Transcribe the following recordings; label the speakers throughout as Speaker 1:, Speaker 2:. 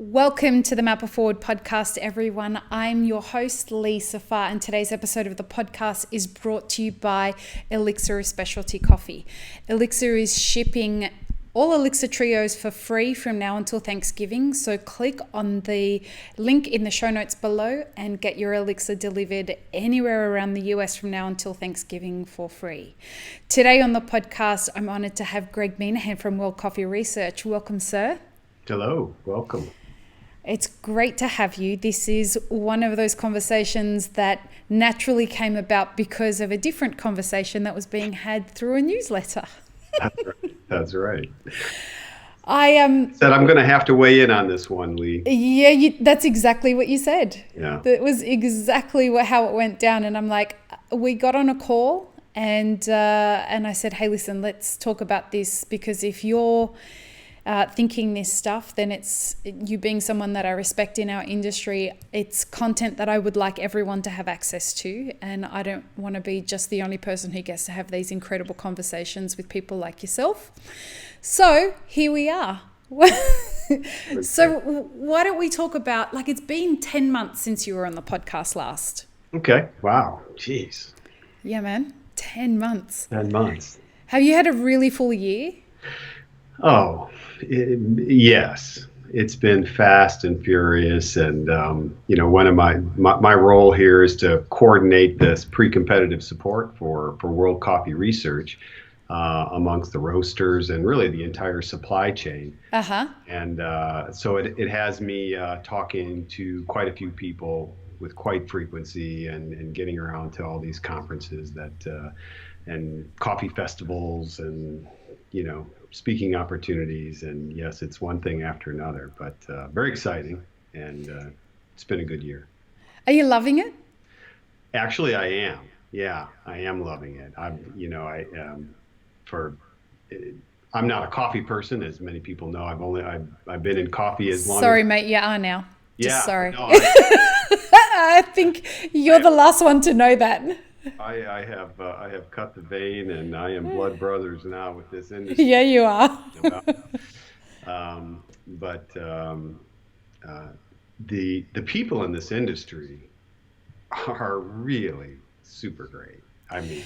Speaker 1: Welcome to the Map Forward podcast, everyone. I'm your host, Lisa Farr, and today's episode of the podcast is brought to you by Elixir Specialty Coffee. Elixir is shipping all Elixir Trios for free from now until Thanksgiving, so click on the link in the show notes below and get your Elixir delivered anywhere around the US from now until Thanksgiving for free. Today on the podcast, I'm honored to have Greg Meenahan from World Coffee Research. Welcome, sir.
Speaker 2: Hello, welcome.
Speaker 1: It's great to have you. This is one of those conversations that naturally came about because of a different conversation that was being had through a newsletter.
Speaker 2: That's right.
Speaker 1: I
Speaker 2: said I'm going to have to weigh in on this one, Lee.
Speaker 1: Yeah, that's exactly what you said.
Speaker 2: Yeah.
Speaker 1: That was exactly how it went down. And I'm like, we got on a call and I said, hey, listen, let's talk about this, because if you're thinking this stuff, then it's you being someone that I respect in our industry. It's content that I would like everyone to have access to, and I don't want to be just the only person who gets to have these incredible conversations with people like yourself. So here we are. So why don't we talk about, it's been 10 months since you were on the podcast last.
Speaker 2: Okay. Wow. Jeez.
Speaker 1: Yeah, man. 10 months.
Speaker 2: 10 months.
Speaker 1: Have you had a really full year?
Speaker 2: Oh, yes. It's been fast and furious, and one of my role here is to coordinate this pre-competitive support for World Coffee Research amongst the roasters and really the entire supply chain. And so it has me talking to quite a few people with quite frequency and getting around to all these conferences and coffee festivals and speaking opportunities, and yes, it's one thing after another, but very exciting, and it's been a good year.
Speaker 1: Are you loving it?
Speaker 2: Actually, I am. Yeah, I am loving it. I'm not a coffee person, as many people know. I've been in coffee as long.
Speaker 1: Sorry, mate. You are now. Just sorry.
Speaker 2: No,
Speaker 1: I think you're the last one to know that.
Speaker 2: I have cut the vein, and I am blood brothers now with this industry.
Speaker 1: Yeah, you are.
Speaker 2: The people in this industry are really super great. I mean,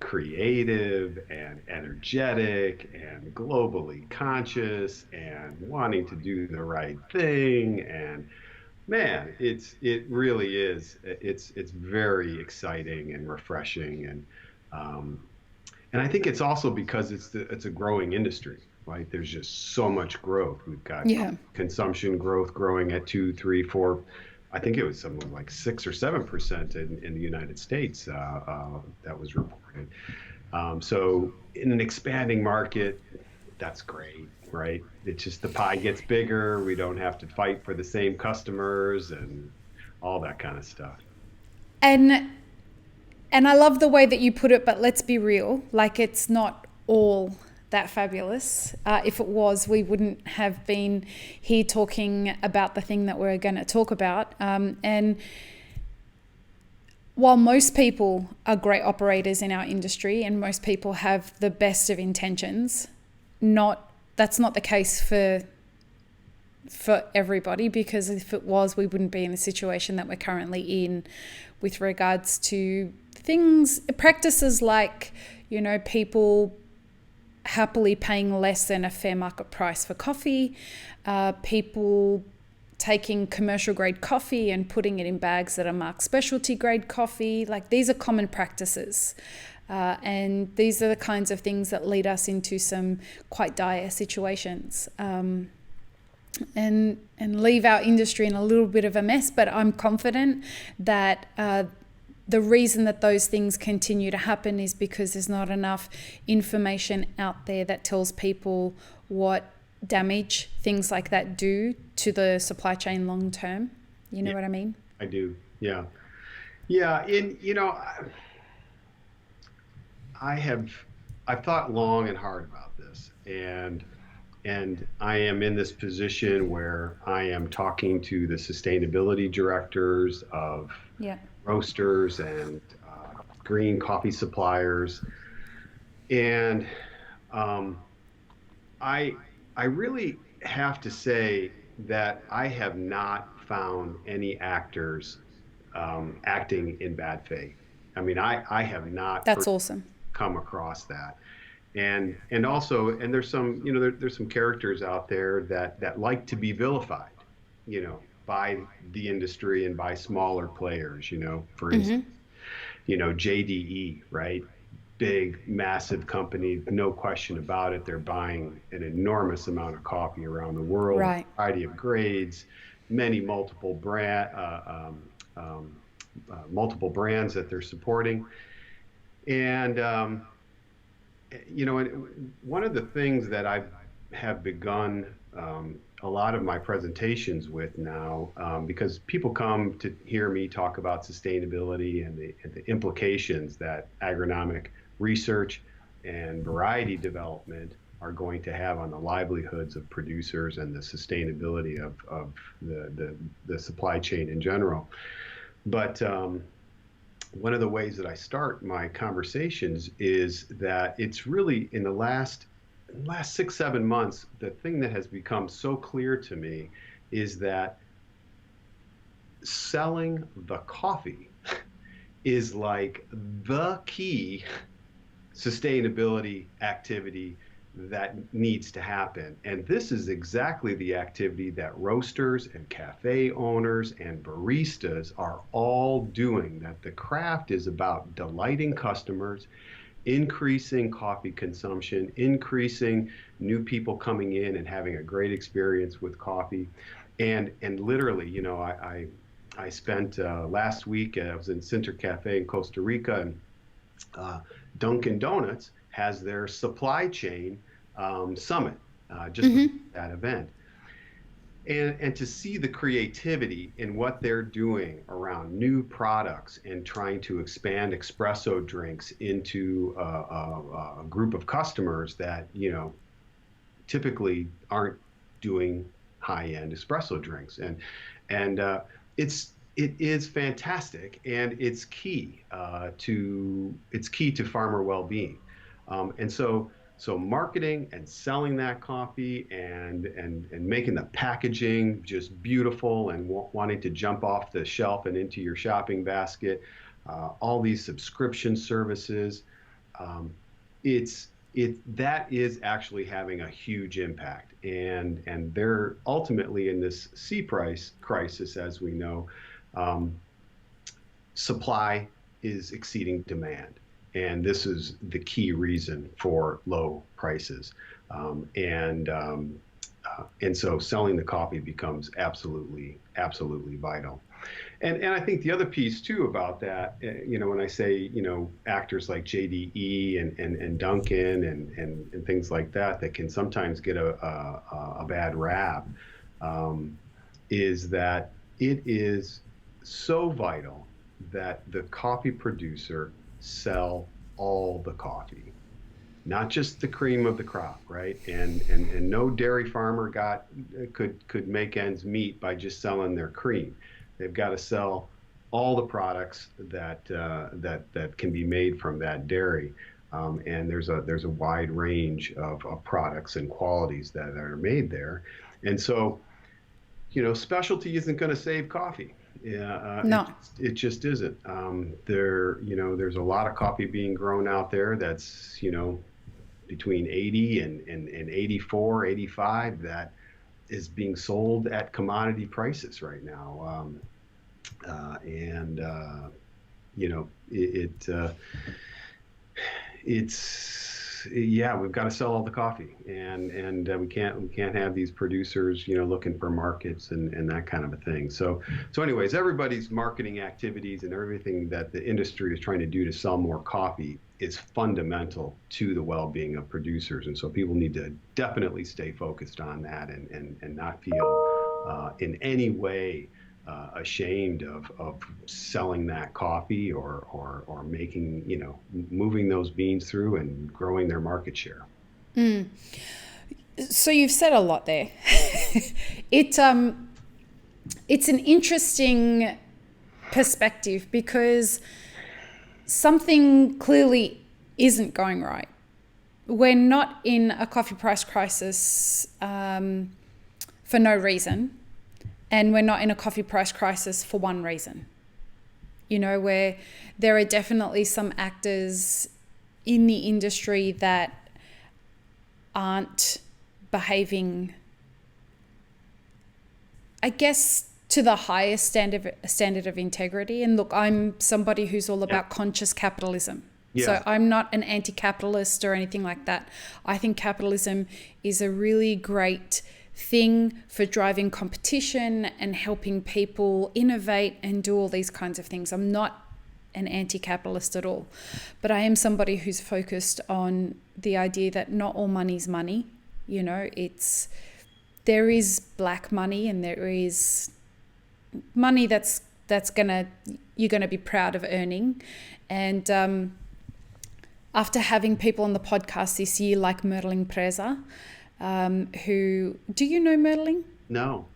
Speaker 2: creative and energetic and globally conscious and wanting to do the right thing, and man, it really is. It's very exciting and refreshing, and I think it's also because it's a growing industry, right? There's just so much growth. We've got consumption growth growing at 2, 3, 4. I think it was something like 6 or 7% in the United States that was reported. So in an expanding market, that's great. Right. It's just the pie gets bigger. We don't have to fight for the same customers and all that kind of stuff.
Speaker 1: And I love the way that you put it, but let's be real. It's not all that fabulous. If it was, we wouldn't have been here talking about the thing that we're going to talk about. And while most people are great operators in our industry and most people have the best of intentions, that's not the case for everybody, because if it was, we wouldn't be in the situation that we're currently in with regards to practices like, people happily paying less than a fair market price for coffee, people taking commercial grade coffee and putting it in bags that are marked specialty grade coffee. These are common practices. And these are the kinds of things that lead us into some quite dire situations and leave our industry in a little bit of a mess. But I'm confident that the reason that those things continue to happen is because there's not enough information out there that tells people what damage things like that do to the supply chain long term. You know what I mean?
Speaker 2: I do. Yeah. Yeah. I've thought long and hard about this, and I am in this position where I am talking to the sustainability directors of roasters and green coffee suppliers, and I really have to say that I have not found any actors acting in bad faith. I mean, I have not
Speaker 1: That's awesome.
Speaker 2: come across that. And also, and there's some, there's some characters out there that like to be vilified, by the industry and by smaller players, for instance, JDE, right? Big, massive company, no question about it. They're buying an enormous amount of coffee around the world,
Speaker 1: Right.
Speaker 2: a variety of grades, many multiple brands that they're supporting. And, and one of the things that I have begun a lot of my presentations with now, because people come to hear me talk about sustainability and the implications that agronomic research and variety development are going to have on the livelihoods of producers and the sustainability of the supply chain in general. But one of the ways that I start my conversations is that it's really in the last 6, 7 months, the thing that has become so clear to me is that selling the coffee is like the key sustainability activity that needs to happen. And this is exactly the activity that roasters and cafe owners and baristas are all doing, that the craft is about delighting customers, increasing coffee consumption, increasing new people coming in and having a great experience with coffee. And literally, I spent last week, I was in Center Cafe in Costa Rica, and Dunkin' Donuts has their supply chain summit just before that event. And to see the creativity in what they're doing around new products and trying to expand espresso drinks into a group of customers that, typically aren't doing high-end espresso drinks. And it is fantastic, and it's key to farmer well-being. And so marketing and selling that coffee and making the packaging just beautiful and wanting to jump off the shelf and into your shopping basket, all these subscription services, that is actually having a huge impact. And they're ultimately in this C price crisis, as we know, supply is exceeding demand. And this is the key reason for low prices. And so selling the coffee becomes absolutely vital. And I think the other piece too about that, when I say, actors like JDE and Dunkin' and things like that can sometimes get a bad rap, is that it is so vital that the coffee producer sell all the coffee, not just the cream of the crop, right? And no dairy farmer could make ends meet by just selling their cream. They've got to sell all the products that can be made from that dairy. And there's a wide range of products and qualities that are made there. And so, specialty isn't going to save coffee. Yeah,
Speaker 1: No.
Speaker 2: it just isn't. There's a lot of coffee being grown out there that's, between 80 and 84, 85 that is being sold at commodity prices right now. We've got to sell all the coffee, and we can't have these producers, looking for markets and that kind of a thing. So anyways, everybody's marketing activities and everything that the industry is trying to do to sell more coffee is fundamental to the well-being of producers. And so people need to definitely stay focused on that and not feel in any way ashamed of selling that coffee or making, moving those beans through and growing their market share.
Speaker 1: So you've said a lot there. It's an interesting perspective because something clearly isn't going right. We're not in a coffee price crisis for no reason, and we're not in a coffee price crisis for one reason. You know, where there are definitely some actors in the industry that aren't behaving, I guess, to the highest standard of integrity. And look, I'm somebody who's all about conscious capitalism.
Speaker 2: Yes.
Speaker 1: So I'm not an anti-capitalist or anything like that. I think capitalism is a really great thing for driving competition and helping people innovate and do all these kinds of things. I'm not an anti-capitalist at all, but I am somebody who's focused on the idea that not all money's money. You know, there is black money and there is money that's you're gonna be proud of earning. And after having people on the podcast this year like Merlin Preza, who, do you know Merlin?
Speaker 2: No.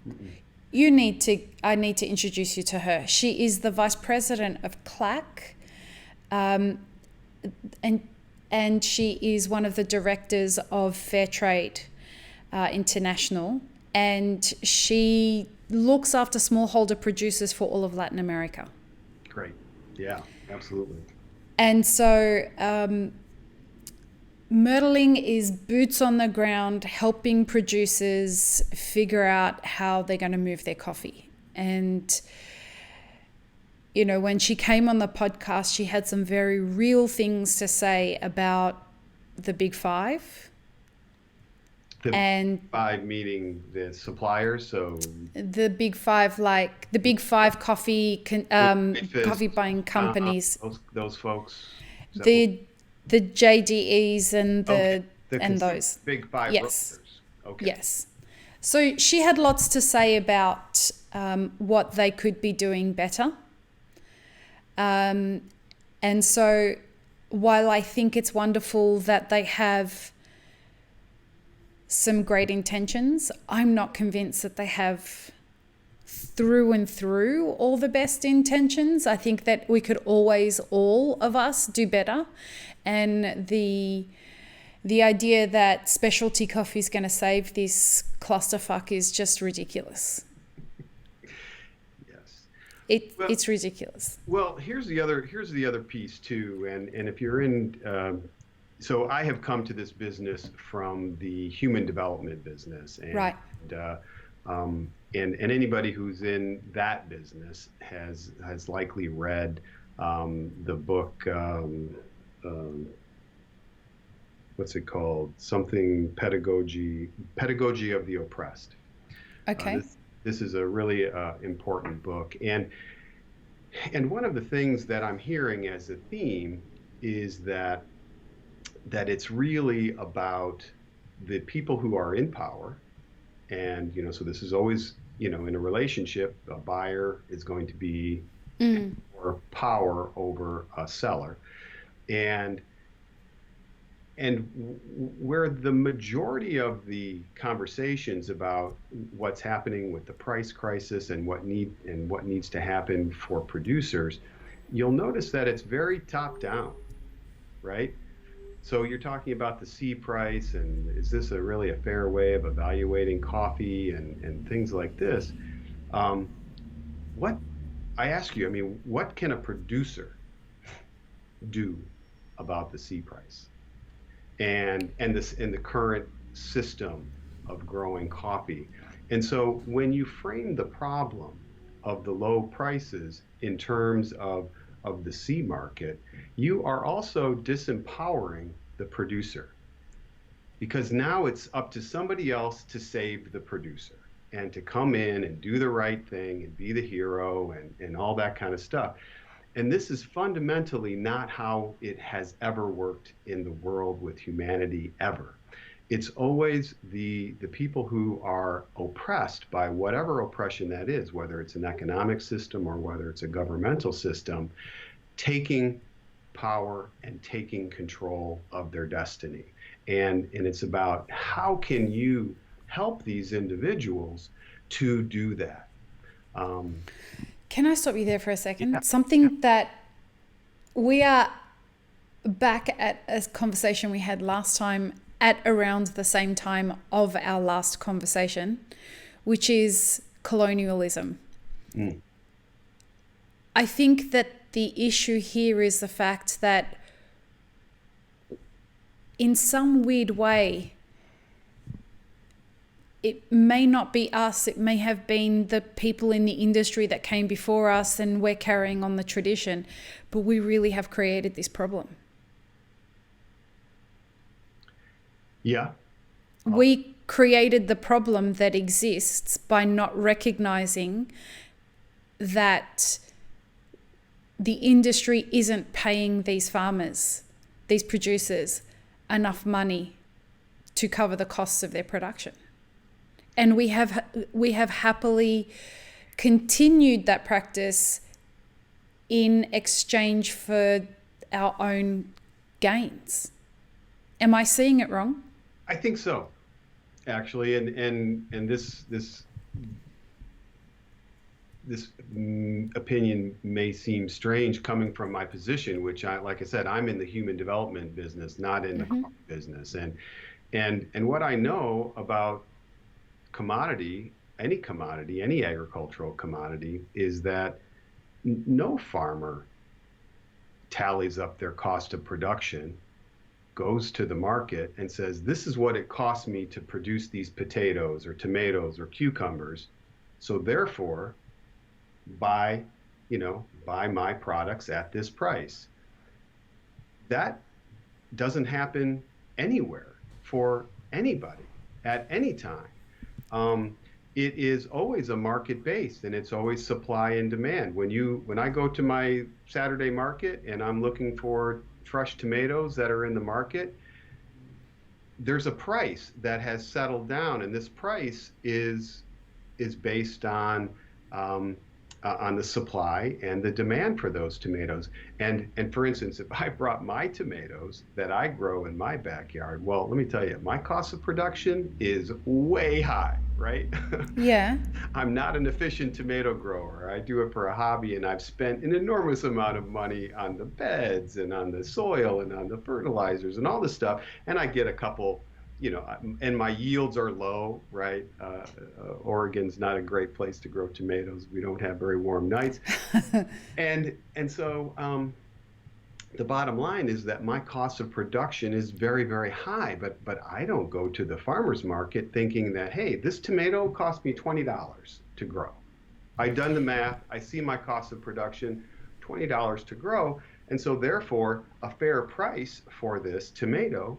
Speaker 1: I need to introduce you to her. She is the vice president of CLAC, and she is one of the directors of Fair Trade International, and she looks after smallholder producers for all of Latin America.
Speaker 2: Great. Yeah, absolutely.
Speaker 1: And so Myrtling is boots on the ground, helping producers figure out how they're going to move their coffee. And, you know, when she came on the podcast, she had some very real things to say about the Big Five.
Speaker 2: Big Five meaning the suppliers, so
Speaker 1: the Big Five, like the Big Five coffee buying companies.
Speaker 2: Those folks.
Speaker 1: The JDEs and those
Speaker 2: Big Five.
Speaker 1: Yes.
Speaker 2: Roasters. Okay.
Speaker 1: Yes. So she had lots to say about what they could be doing better. And so while I think it's wonderful that they have some great intentions, I'm not convinced that they have through and through all the best intentions. I think that we could always, all of us, do better. And the idea that specialty coffee is going to save this clusterfuck is just ridiculous.
Speaker 2: Yes.
Speaker 1: It's ridiculous.
Speaker 2: Well, here's the other piece too, and if you're in, so I have come to this business from the human development business, and,
Speaker 1: right.
Speaker 2: And anybody who's in that business has likely read the book. What's it called? Something pedagogy of the oppressed.
Speaker 1: Okay.
Speaker 2: This is a really important book, and one of the things that I'm hearing as a theme is that it's really about the people who are in power, and so this is always in a relationship, a buyer is going to be more power over a seller, and where the majority of the conversations about what's happening with the price crisis and what needs to happen for producers, you'll notice that it's very top down, right? So you're talking about the C price, and is this really a fair way of evaluating coffee and things like this? What I ask you, what can a producer do about the C price and the current system of growing coffee? And so when you frame the problem of the low prices in terms of the C market, you are also disempowering the producer, because now it's up to somebody else to save the producer and to come in and do the right thing and be the hero and all that kind of stuff. And this is fundamentally not how it has ever worked in the world with humanity ever. It's always the people who are oppressed by whatever oppression that is, whether it's an economic system or whether it's a governmental system, taking power and taking control of their destiny. And it's about how can you help these individuals to do that.
Speaker 1: Can I stop you there for a second?
Speaker 2: Yeah.
Speaker 1: Something that we are back at a conversation we had last time at around the same time of our last conversation, which is colonialism.
Speaker 2: Mm.
Speaker 1: I think that the issue here is the fact that in some weird way, it may not be us, it may have been the people in the industry that came before us and we're carrying on the tradition, but we really have created this problem.
Speaker 2: Yeah.
Speaker 1: We created the problem that exists by not recognizing that the industry isn't paying these farmers, these producers, enough money to cover the costs of their production. And we have happily continued that practice in exchange for our own gains. Am I seeing it wrong?
Speaker 2: I think so, actually, and this opinion may seem strange coming from my position, which like I said, I'm in the human development business, not in the crop business, and what I know about any agricultural commodity, is that no farmer tallies up their cost of production, goes to the market and says, this is what it costs me to produce these potatoes or tomatoes or cucumbers, so therefore buy my products at this price. That doesn't happen anywhere for anybody at any time. It is always a market based, and it's always supply and demand. When I go to my Saturday market and I'm looking for fresh tomatoes that are in the market, there's a price that has settled down, and this price is based on the supply and the demand for those tomatoes. And for instance, if I brought my tomatoes that I grow in my backyard, well, let me tell you, my cost of production is way high, right?
Speaker 1: Yeah.
Speaker 2: I'm not an efficient tomato grower. I do it for a hobby, and I've spent an enormous amount of money on the beds and on the soil and on the fertilizers and all this stuff. And I get a couple, and my yields are low, right? Oregon's not a great place to grow tomatoes. We don't have very warm nights. And so the bottom line is that my cost of production is very, very high, but I don't go to the farmer's market thinking that, hey, this tomato cost me $20 to grow. I've done the math. I see my cost of production, $20 to grow. And so therefore, a fair price for this tomato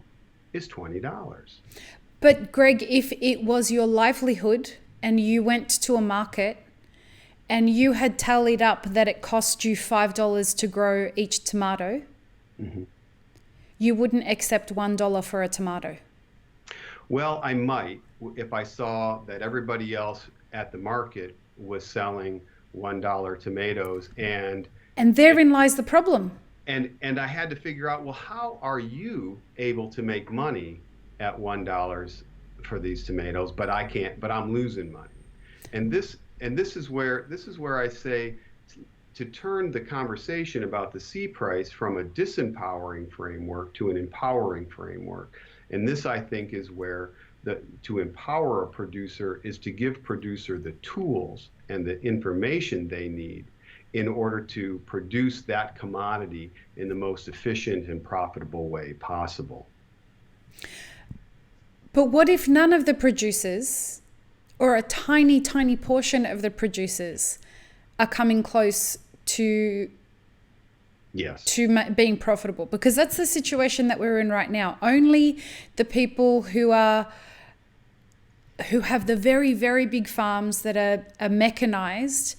Speaker 2: is $20.
Speaker 1: But Greg, if it was your livelihood and you went to a market and you had tallied up that it cost you $5 to grow each tomato, you wouldn't accept $1 for a tomato.
Speaker 2: Well, I might, if I saw that everybody else at the market was selling $1 tomatoes, and
Speaker 1: therein lies the problem.
Speaker 2: And I had to figure out, well, how are you able to make money at $1 for these tomatoes, but I can't, but I'm losing money. And this is where I say to turn the conversation about the C price from a disempowering framework to an empowering framework. And this, I think, is where to empower a producer is to give producer the tools and the information they need in order to produce that commodity in the most efficient and profitable way possible.
Speaker 1: But what if none of the producers, or a tiny, tiny portion of the producers, are coming close to being profitable? Because that's the situation that we're in right now. Only the people who have the very, very big farms that are mechanized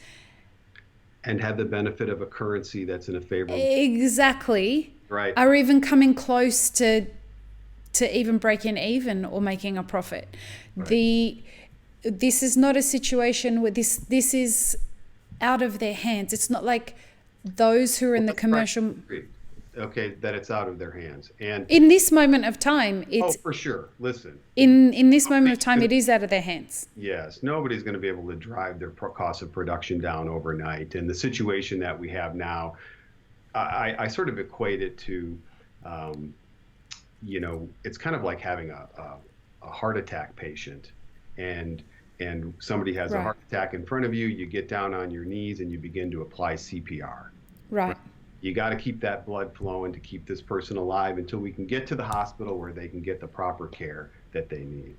Speaker 2: and have the benefit of a currency that's in a favorable...
Speaker 1: Exactly.
Speaker 2: Right.
Speaker 1: Are even coming close to even breaking even or making a profit. Right. This is not a situation where this is out of their hands. It's not like those who are in the commercial...
Speaker 2: Okay, that it's out of their hands. And
Speaker 1: in this moment of time, it's...
Speaker 2: Oh, for sure. Listen.
Speaker 1: In this moment of time, it is out of their hands.
Speaker 2: Yes. Nobody's going to be able to drive their cost of production down overnight. And the situation that we have now, I sort of equate it to, it's kind of like having a heart attack patient. And and somebody has a
Speaker 1: Right.
Speaker 2: heart attack in front of you, you get down on your knees and you begin to apply CPR.
Speaker 1: Right.
Speaker 2: You got to keep that blood flowing to keep this person alive until we can get to the hospital where they can get the proper care that they need.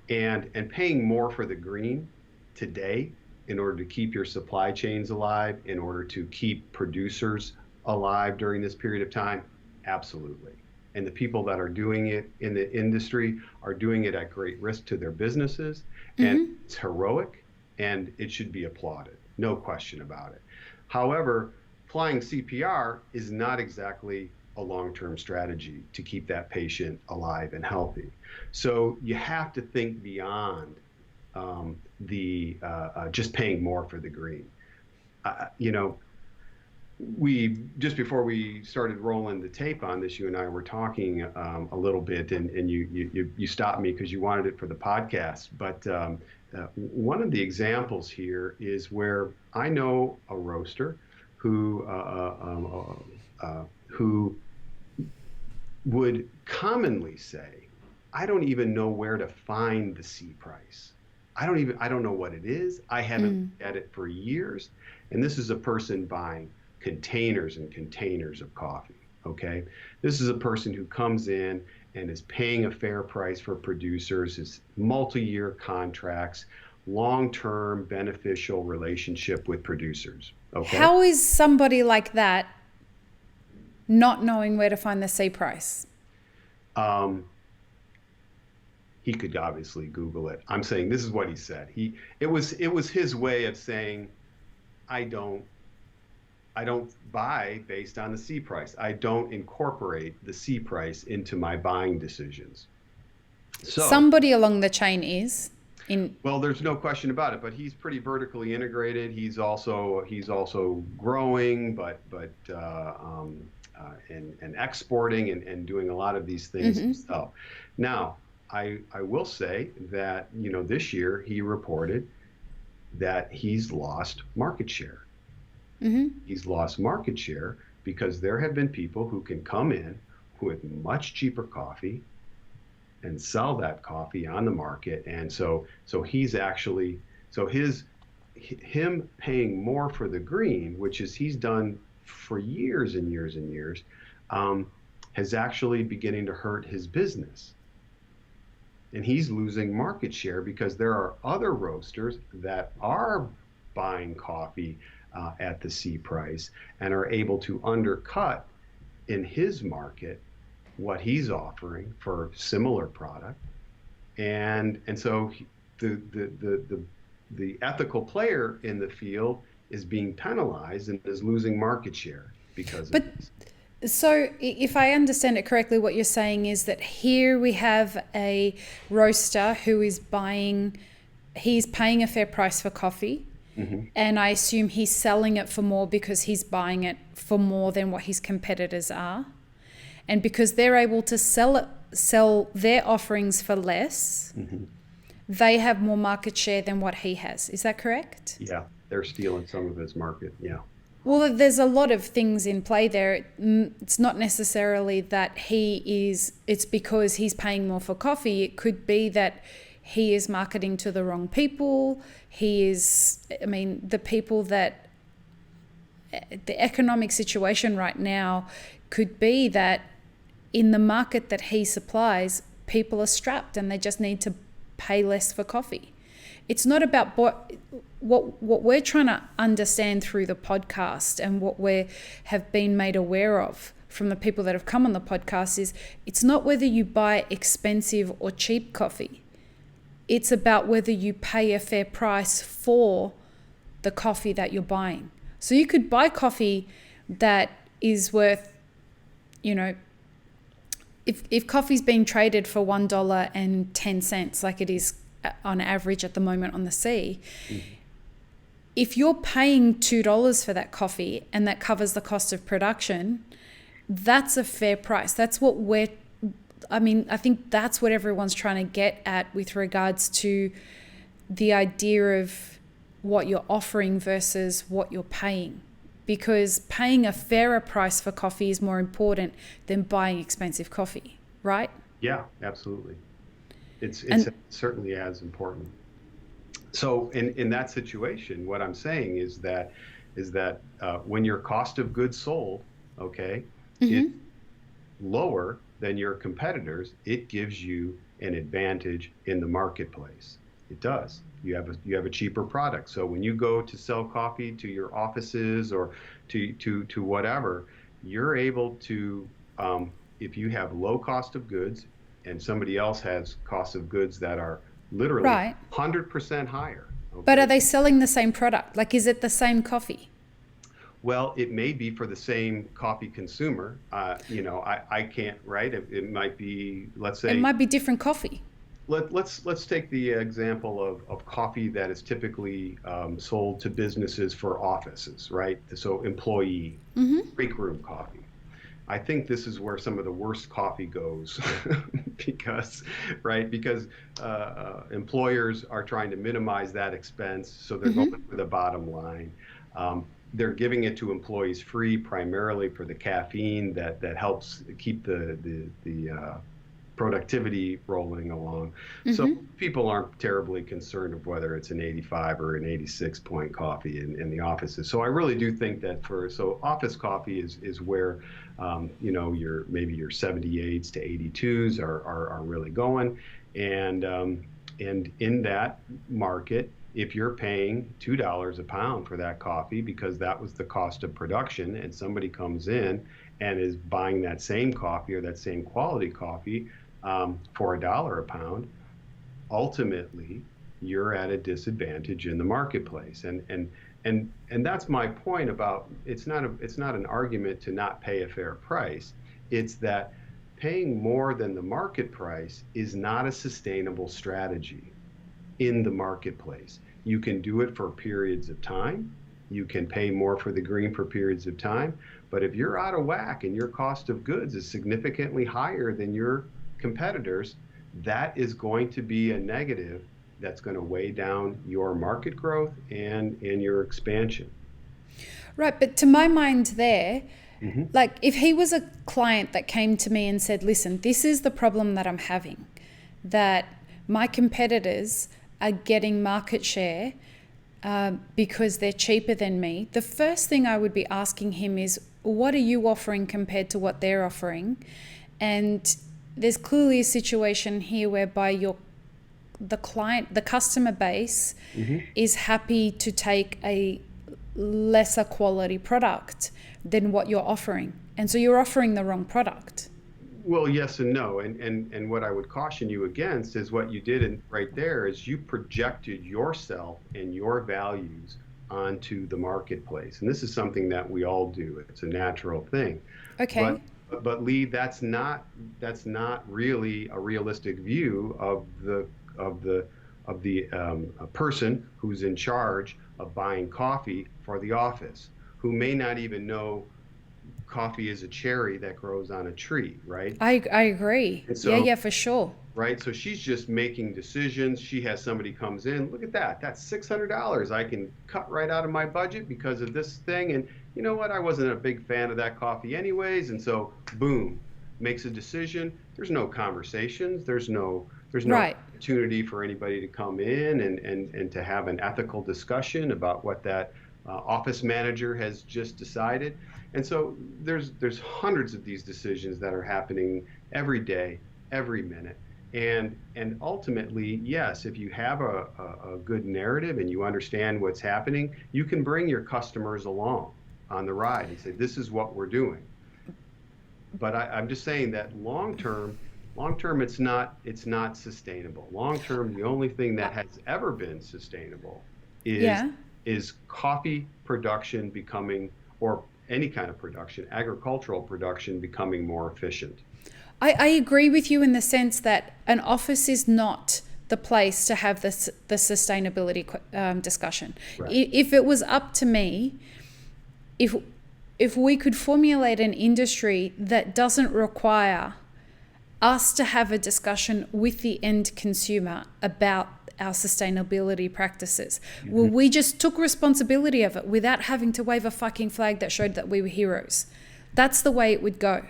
Speaker 2: And paying more for the green today in order to keep your supply chains alive, in order to keep producers alive during this period of time, absolutely. And the people that are doing it in the industry are doing it at great risk to their businesses, and it's heroic, and it should be applauded, no question about it. However, applying CPR is not exactly a long-term strategy to keep that patient alive and healthy. So you have to think beyond just paying more for the green. You know, we just before we started rolling the tape on this, you and I were talking a little bit, and you stopped me because you wanted it for the podcast. But one of the examples here is where I know a roaster who would commonly say, I don't even know where to find the C price. I don't know what it is. I haven't looked at it for years. And this is a person buying containers and containers of coffee. Okay. This is a person who comes in and is paying a fair price for producers, is multi-year contracts, long-term beneficial relationship with producers. Okay.
Speaker 1: How is somebody like that not knowing where to find the C price?
Speaker 2: He could obviously Google it. I'm saying this is what he said. It was his way of saying, I don't buy based on the C price. I don't incorporate the C price into my buying decisions. So
Speaker 1: somebody along the chain is in.
Speaker 2: Well, there's no question about it, but he's pretty vertically integrated. He's also growing, and exporting and doing a lot of these things himself. Now, I will say that, this year he reported that he's lost market share. He's lost market share because there have been people who can come in with much cheaper coffee and sell that coffee on the market. And so he's actually, him paying more for the green, which is he's done for years and years and years, has actually beginning to hurt his business. And he's losing market share because there are other roasters that are buying coffee at the C price and are able to undercut in his market what he's offering for similar product. And so the ethical player in the field is being penalized and is losing market share because of this.
Speaker 1: So if I understand it correctly, what you're saying is that here we have a roaster who is he's paying a fair price for coffee. And I assume he's selling it for more because he's buying it for more than what his competitors are. And because they're able to sell their offerings for less, they have more market share than what he has. Is that correct?
Speaker 2: Yeah, they're stealing some of his market. Yeah.
Speaker 1: Well, there's a lot of things in play there. It's not necessarily that it's because he's paying more for coffee. It could be that he is marketing to the wrong people. The people that, the economic situation right now could be that in the market that he supplies, people are strapped and they just need to pay less for coffee. It's not about what we're trying to understand through the podcast and what we have been made aware of from the people that have come on the podcast is it's not whether you buy expensive or cheap coffee. It's about whether you pay a fair price for the coffee that you're buying. So you could buy coffee that is worth, if coffee's being traded for $1.10, like it is on average at the moment on the C, if you're paying $2 for that coffee and that covers the cost of production, that's a fair price. That's what I think that's what everyone's trying to get at with regards to the idea of what you're offering versus what you're paying. Because paying a fairer price for coffee is more important than buying expensive coffee, right?
Speaker 2: Yeah, absolutely. It's certainly as important. So in that situation, what I'm saying is that when your cost of goods sold, okay, is
Speaker 1: Mm-hmm.
Speaker 2: lower than your competitors, it gives you an advantage in the marketplace. It does. You have a cheaper product. So when you go to sell coffee to your offices or to whatever, you're able to, if you have low cost of goods and somebody else has cost of goods that are literally
Speaker 1: Right.
Speaker 2: 100% higher,
Speaker 1: But are
Speaker 2: okay.
Speaker 1: they selling the same product? Like, is it the same coffee?
Speaker 2: Well, it may be for the same coffee consumer. I can't, right? It might be, let's
Speaker 1: It
Speaker 2: say,
Speaker 1: might be different coffee.
Speaker 2: let's take the example of coffee that is typically sold to businesses for offices, right? So employee break room coffee. I think this is where some of the worst coffee goes because, right? Because employers are trying to minimize that expense, so they're going for the bottom line. They're giving it to employees free, primarily for the caffeine that helps keep the productivity rolling along. So people aren't terribly concerned of whether it's an 85 or an 86 point coffee in the offices. So I really do think that so office coffee is where your 78s to 82s are really going. And in that market, if you're paying $2 a pound for that coffee because that was the cost of production, and somebody comes in and is buying that same coffee or that same quality coffee for $1 a pound, ultimately you're at a disadvantage in the marketplace. And that's my point about it's not an argument to not pay a fair price. It's that paying more than the market price is not a sustainable strategy in the marketplace. You can do it for periods of time. You can pay more for the green for periods of time. But if you're out of whack and your cost of goods is significantly higher than your competitors, that is going to be a negative that's going to weigh down your market growth and your expansion.
Speaker 1: Right. But to my mind, there,
Speaker 2: Hmm.
Speaker 1: like if he was a client that came to me and said, listen, this is the problem that I'm having, that my competitors are getting market share because they're cheaper than me, the first thing I would be asking him is, what are you offering compared to what they're offering? And there's clearly a situation here whereby the customer base
Speaker 2: Hmm.
Speaker 1: is happy to take a lesser quality product than what you're offering. And so you're offering the wrong product.
Speaker 2: Well, yes and no. And what I would caution you against is what you did right there is you projected yourself and your values onto the marketplace. And this is something that we all do. It's a natural thing. But
Speaker 1: Okay.
Speaker 2: but Lee, that's not really a realistic view of the a person who's in charge of buying coffee for the office, who may not even know coffee is a cherry that grows on a tree, right?
Speaker 1: I agree.
Speaker 2: And
Speaker 1: Yeah,
Speaker 2: so,
Speaker 1: yeah, for sure.
Speaker 2: right, so she's just making decisions. She has somebody comes in, look at that, that's $600 I can cut right out of my budget because of this thing. And you know what? I wasn't a big fan of that coffee anyways. And so, boom, makes a decision. There's no conversations. There's no
Speaker 1: Right.
Speaker 2: opportunity for anybody to come in and to have an ethical discussion about what that office manager has just decided. And so there's hundreds of these decisions that are happening every day, every minute. And ultimately, yes, if you have a good narrative and you understand what's happening, you can bring your customers along on the ride and say, this is what we're doing. But I'm just saying that long term, it's not sustainable. Long term, the only thing
Speaker 1: Uh,
Speaker 2: that has ever been sustainable is
Speaker 1: yeah.
Speaker 2: is coffee production becoming, or any kind of production, agricultural production becoming more efficient.
Speaker 1: I agree with you in the sense that an office is not the place to have the sustainability discussion.
Speaker 2: Right.
Speaker 1: If it was up to me, if if we could formulate an industry that doesn't require us to have a discussion with the end consumer about our sustainability practices, well,
Speaker 2: Hmm.
Speaker 1: we just took responsibility of it without having to wave a fucking flag that showed that we were heroes. That's the way it would go.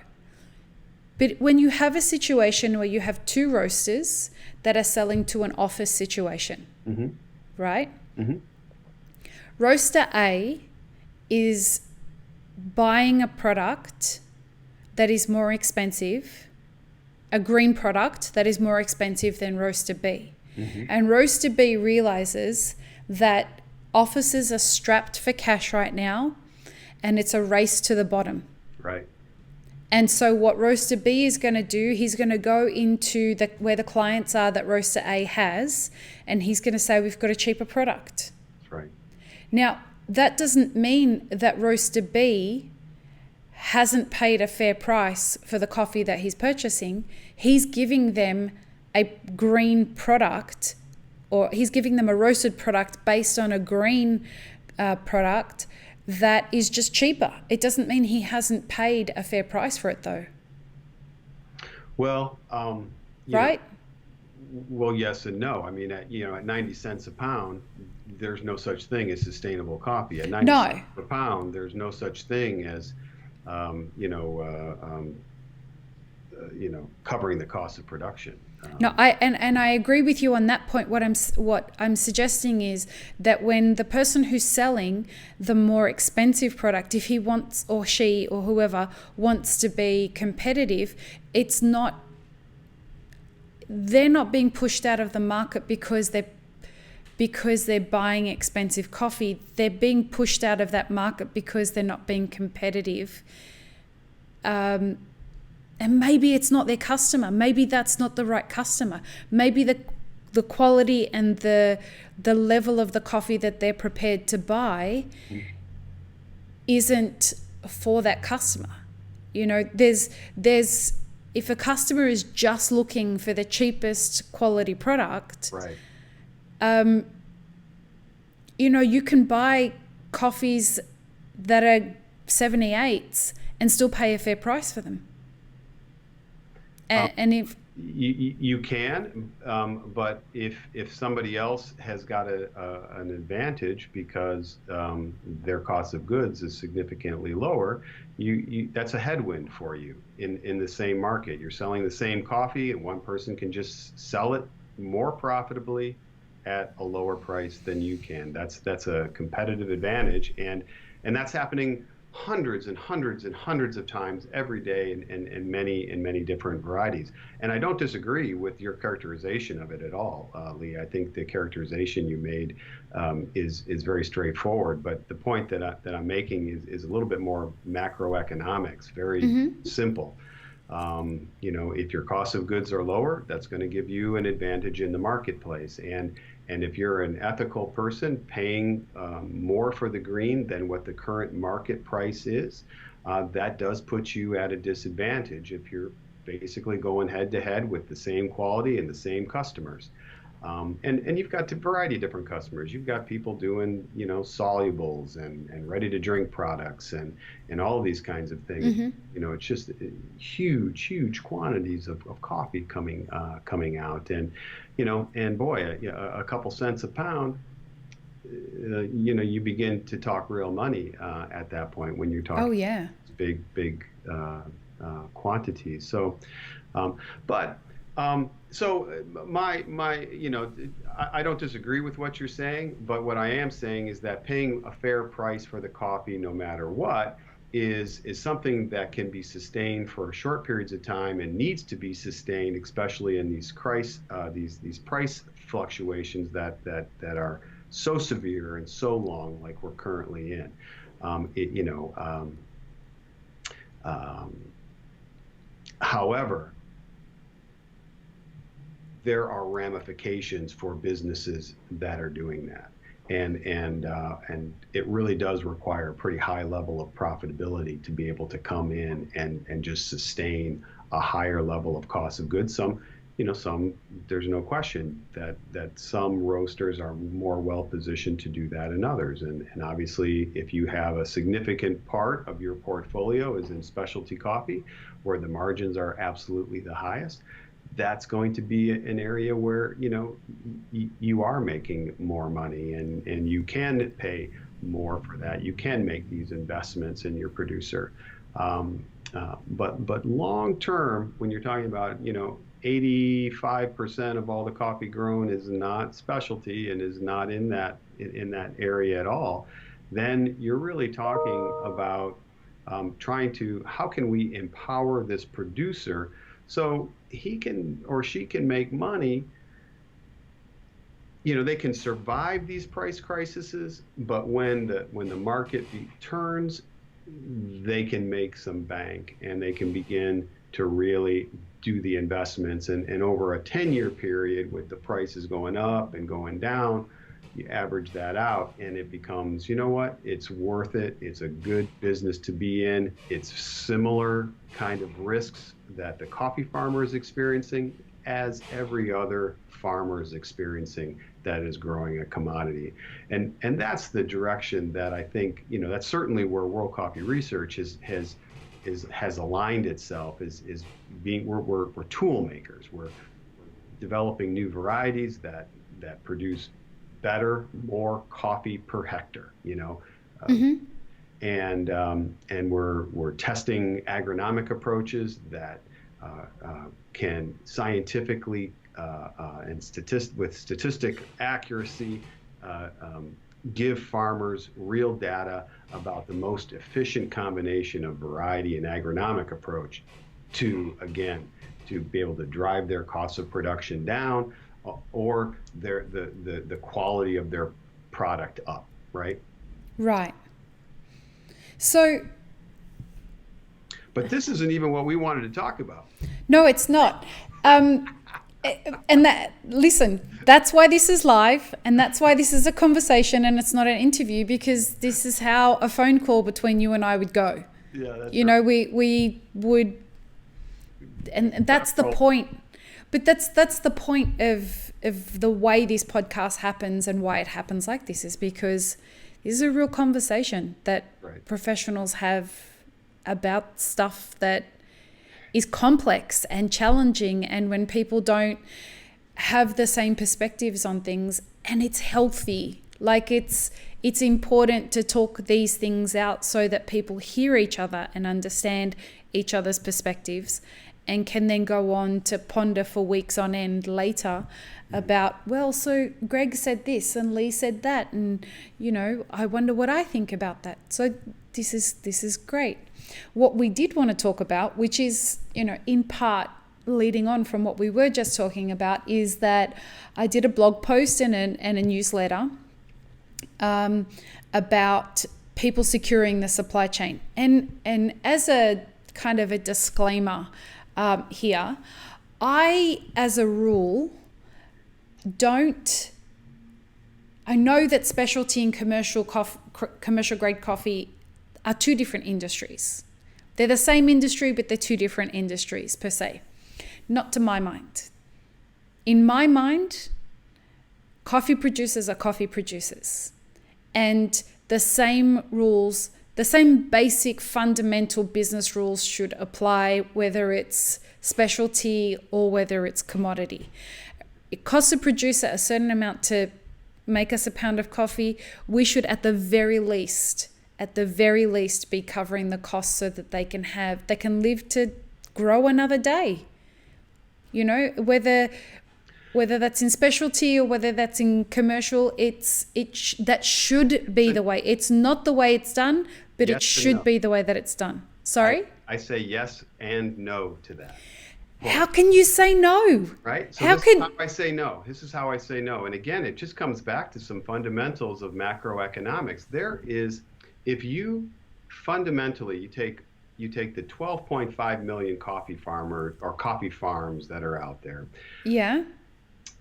Speaker 1: But when you have a situation where you have two roasters that are selling to an office situation,
Speaker 2: Hmm.
Speaker 1: right?
Speaker 2: Mm-hmm.
Speaker 1: Roaster A is buying a product that is more expensive, a green product that is more expensive than Roaster B.
Speaker 2: Mm-hmm.
Speaker 1: And Roaster B realizes that offices are strapped for cash right now and it's a race to the bottom.
Speaker 2: Right.
Speaker 1: And so what Roaster B is going to do, he's going to go into where the clients are that Roaster A has, and he's going to say, we've got a cheaper product.
Speaker 2: That's right.
Speaker 1: Now, that doesn't mean that Roaster B hasn't paid a fair price for the coffee that he's purchasing. He's giving them a green product, or he's giving them a roasted product based on a green product that is just cheaper. It doesn't mean he hasn't paid a fair price for it, though.
Speaker 2: Well,
Speaker 1: right?
Speaker 2: Well, yes and no. I mean, at 90 cents a pound, there's no such thing as sustainable coffee. At 90 cents per pound, there's no such thing as, covering the cost of production.
Speaker 1: No, I agree with you on that point. What I'm suggesting is that when the person who's selling the more expensive product, if he wants, or she or whoever wants to be competitive, they're not being pushed out of the market because they're buying expensive coffee. They're being pushed out of that market because they're not being competitive. And maybe it's not their customer. Maybe that's not the right customer. Maybe the quality and the level of the coffee that they're prepared to buy isn't for that customer. There's if a customer is just looking for the cheapest quality product,
Speaker 2: right.
Speaker 1: You can buy coffees that are 78s and still pay a fair price for them. And if
Speaker 2: you can, but if somebody else has got an advantage because their cost of goods is significantly lower, that's a headwind for you in the same market. You're selling the same coffee, and one person can just sell it more profitably at a lower price than you can. That's a competitive advantage, and that's happening hundreds and hundreds and hundreds of times every day in many different varieties. And I don't disagree with your characterization of it at all, Lee. I think the characterization you made is very straightforward. But the point that I'm making is a little bit more macroeconomics, very simple. If your cost of goods are lower, that's going to give you an advantage in the marketplace. And if you're an ethical person paying more for the green than what the current market price is, that does put you at a disadvantage if you're basically going head to head with the same quality and the same customers. And you've got a variety of different customers. You've got people doing, solubles and ready to drink products and all of these kinds of things. It's just huge quantities of coffee coming out. And boy, a couple cents a pound, you begin to talk real money at that point when you're talking big quantities. So, so I don't disagree with what you're saying, but what I am saying is that paying a fair price for the coffee, no matter what, is something that can be sustained for short periods of time and needs to be sustained, especially in these price fluctuations that are so severe and so long, like we're currently in. However, there are ramifications for businesses that are doing that. And it really does require a pretty high level of profitability to be able to come in and just sustain a higher level of cost of goods. There's no question that some roasters are more well positioned to do that than others. And obviously, if you have a significant part of your portfolio is in specialty coffee, where the margins are absolutely the highest, that's going to be an area where you are making more money and you can pay more for that. You can make these investments in your producer. But long term, when you're talking about 85% of all the coffee grown is not specialty and is not in that area at all, then you're really talking about trying to, how can we empower this producer so he can or she can make money. They can survive these price crises, but when the market turns, they can make some bank and they can begin to really do the investments. And over a 10-year period, with the prices going up and going down, you average that out and it becomes, you know what, it's worth it. It's a good business to be in. It's similar kind of risks that the coffee farmer is experiencing as every other farmer is experiencing that is growing a commodity. And that's the direction that I think, that's certainly where World Coffee Research has aligned itself, is being, we're tool makers. We're developing new varieties that produce better, more coffee per hectare, and we're testing agronomic approaches that can scientifically and with statistic accuracy give farmers real data about the most efficient combination of variety and agronomic approach to be able to drive their costs of production down or the quality of their product up, right?
Speaker 1: Right. So,
Speaker 2: but this isn't even what we wanted to talk about.
Speaker 1: No, it's not. And listen, that's why this is live, and that's why this is a conversation and it's not an interview, because this is how a phone call between you and I would go.
Speaker 2: Yeah, that's
Speaker 1: right. We would, and that's the point. But that's the point of the way this podcast happens and why it happens like this, is because this is a real conversation that professionals have about stuff that is complex and challenging, and when people don't have the same perspectives on things, and it's healthy. Like it's important to talk these things out so that people hear each other and understand each other's perspectives, and can then go on to ponder for weeks on end later about, well, so Greg said this and Lee said that, and I wonder what I think about that. So this is great. What we did want to talk about, which is, in part leading on from what we were just talking about, is that I did a blog post and a newsletter about people securing the supply chain. And as a kind of a disclaimer here, I, as a rule, I know that specialty and commercial grade coffee are two different industries. They're the same industry, but they're two different industries per se. Not to my mind. In my mind, coffee producers are coffee producers. And the same rules, the same basic fundamental business rules should apply, whether it's specialty or whether it's commodity. It costs a producer a certain amount to make us a pound of coffee. We should at the very least be covering the costs so that they can live to grow another day. Whether that's in specialty or whether that's in commercial, that should be the way. It's not the way it's done, but yes, it should be the way that it's done. Sorry?
Speaker 2: I say yes and no to that.
Speaker 1: Well, how can you say no?
Speaker 2: Right? So this is how I say no. This is how I say no. And again, it just comes back to some fundamentals of macroeconomics. If you fundamentally, you take the 12.5 million coffee farmers or coffee farms that are out there.
Speaker 1: Yeah.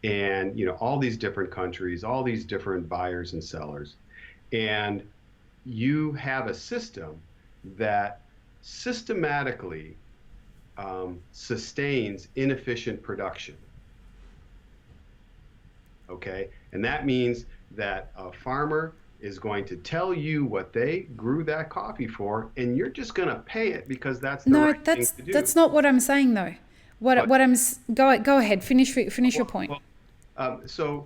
Speaker 2: And, all these different countries, all these different buyers and sellers. And you have a system that systematically sustains inefficient production. Okay? And that means that a farmer is going to tell you what they grew that coffee for, and you're just going to pay it because that's the right thing to do.
Speaker 1: That's not what I'm saying, though. Go ahead, finish your point.
Speaker 2: So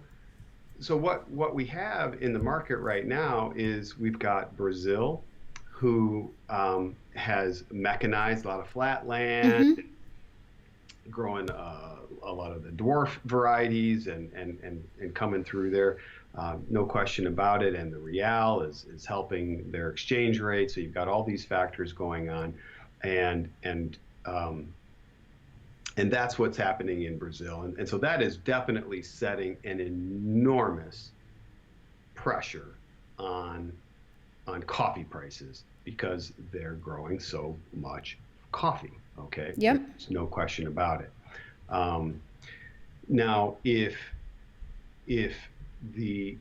Speaker 2: what we have in the market right now is we've got Brazil, who has mechanized a lot of flat land, growing a lot of the dwarf varieties and coming through there. No question about it. And the real is helping their exchange rate. So you've got all these factors going on, and and um, and that's what's happening in Brazil. And so that is definitely setting an enormous pressure on coffee prices because they're growing so much coffee. Okay,
Speaker 1: Yep.
Speaker 2: there's no question about it. Um, Now, if if the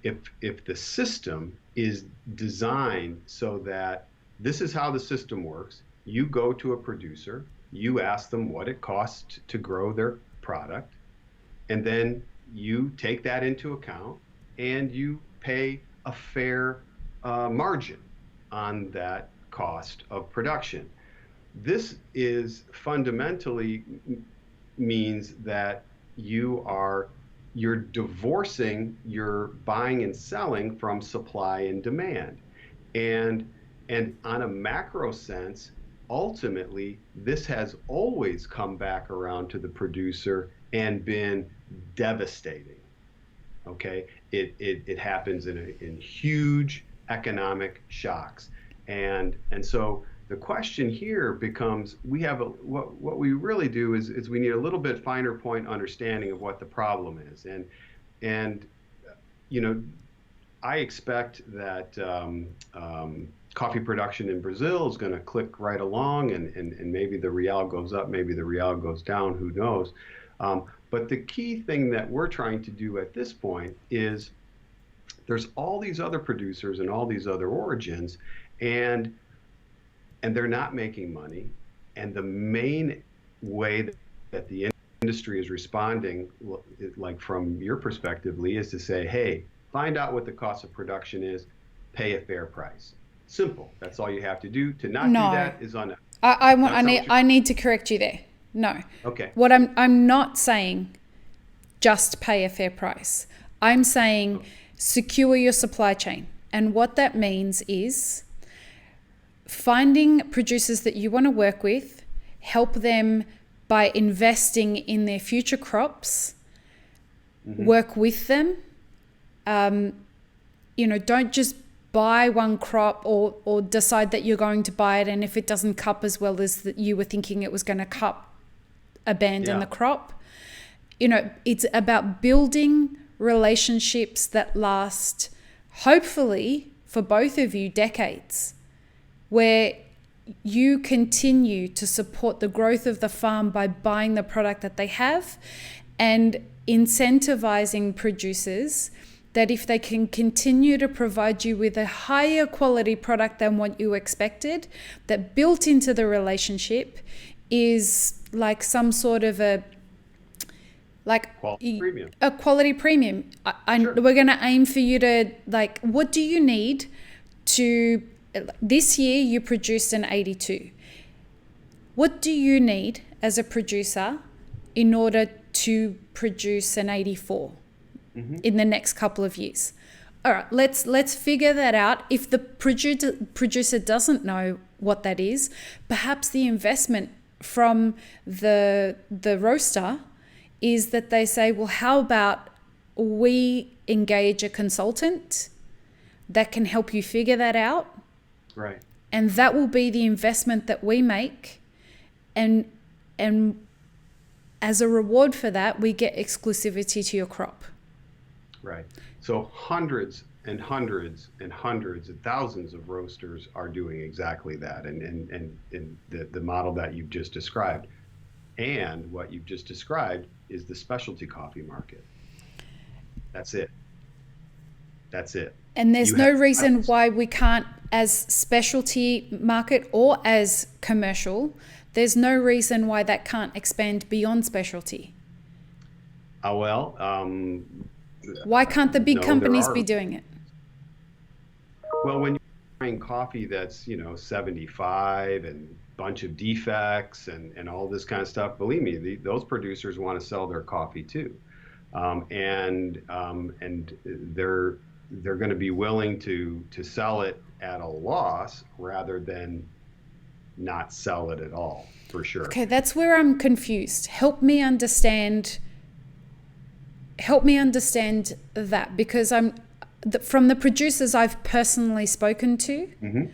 Speaker 2: system is designed so that this is how the system works, you go to a producer, you ask them what it costs to grow their product, and then you take that into account and you pay a fair margin on that cost of production. This is fundamentally means that you're divorcing your buying and selling from supply and demand. And on a macro sense, ultimately, this has always come back around to the producer and been devastating. Okay, it happens in huge economic shocks, and so the question here becomes we have what we really do is we need a little bit finer point understanding of what the problem is, and you know I expect that coffee production in Brazil is going to click right along, and maybe the real goes up, maybe the real goes down, who knows. But the key thing that we're trying to do at this point is there's all these other producers and all these other origins, and they're not making money. And the main way that the industry is responding, like from your perspective, Lee, is to say, hey, find out what the cost of production is, pay a fair price. Simple. That's all you have to do. To not do
Speaker 1: No.
Speaker 2: that is unethical.
Speaker 1: I need to correct you there. No.
Speaker 2: Okay.
Speaker 1: What I'm not saying just pay a fair price. I'm saying secure your supply chain. And what that means is finding producers that you want to work with, help them by investing in their future crops, work with them. Don't just buy one crop or decide that you're going to buy it, and if it doesn't cup as well as that you were thinking it was going to cup, abandon the crop. It's about building relationships that last, hopefully, for both of you, decades, where you continue to support the growth of the farm by buying the product that they have and incentivizing producers that if they can continue to provide you with a higher quality product than what you expected, that built into the relationship is like some sort of a
Speaker 2: Quality premium.
Speaker 1: A quality premium.
Speaker 2: Sure.
Speaker 1: We're going to aim for you to, what do you need to, this year you produced an 82. What do you need as a producer in order to produce an 84 in the next couple of years? All right, let's figure that out. If the producer doesn't know what that is, perhaps the investment from the roaster is that they say, well, how about we engage a consultant that can help you figure that out?
Speaker 2: Right.
Speaker 1: And that will be the investment that we make. And as a reward for that, we get exclusivity to your crop.
Speaker 2: Right. So hundreds and hundreds and hundreds and thousands of roasters are doing exactly that. And the model that you've just described. And what you've just described is the specialty coffee market. That's it. That's it.
Speaker 1: And there's no reason why we can't, as specialty market or as commercial, there's no reason why that can't expand beyond specialty. Why can't the big companies be doing it?
Speaker 2: Well, when you're buying coffee that's, 75 and bunch of defects and all this kind of stuff, believe me, those producers want to sell their coffee too. And they're going to be willing to sell it at a loss rather than not sell it at all, for sure.
Speaker 1: Okay, that's where I'm confused. Help me understand that, because from the producers I've personally spoken to,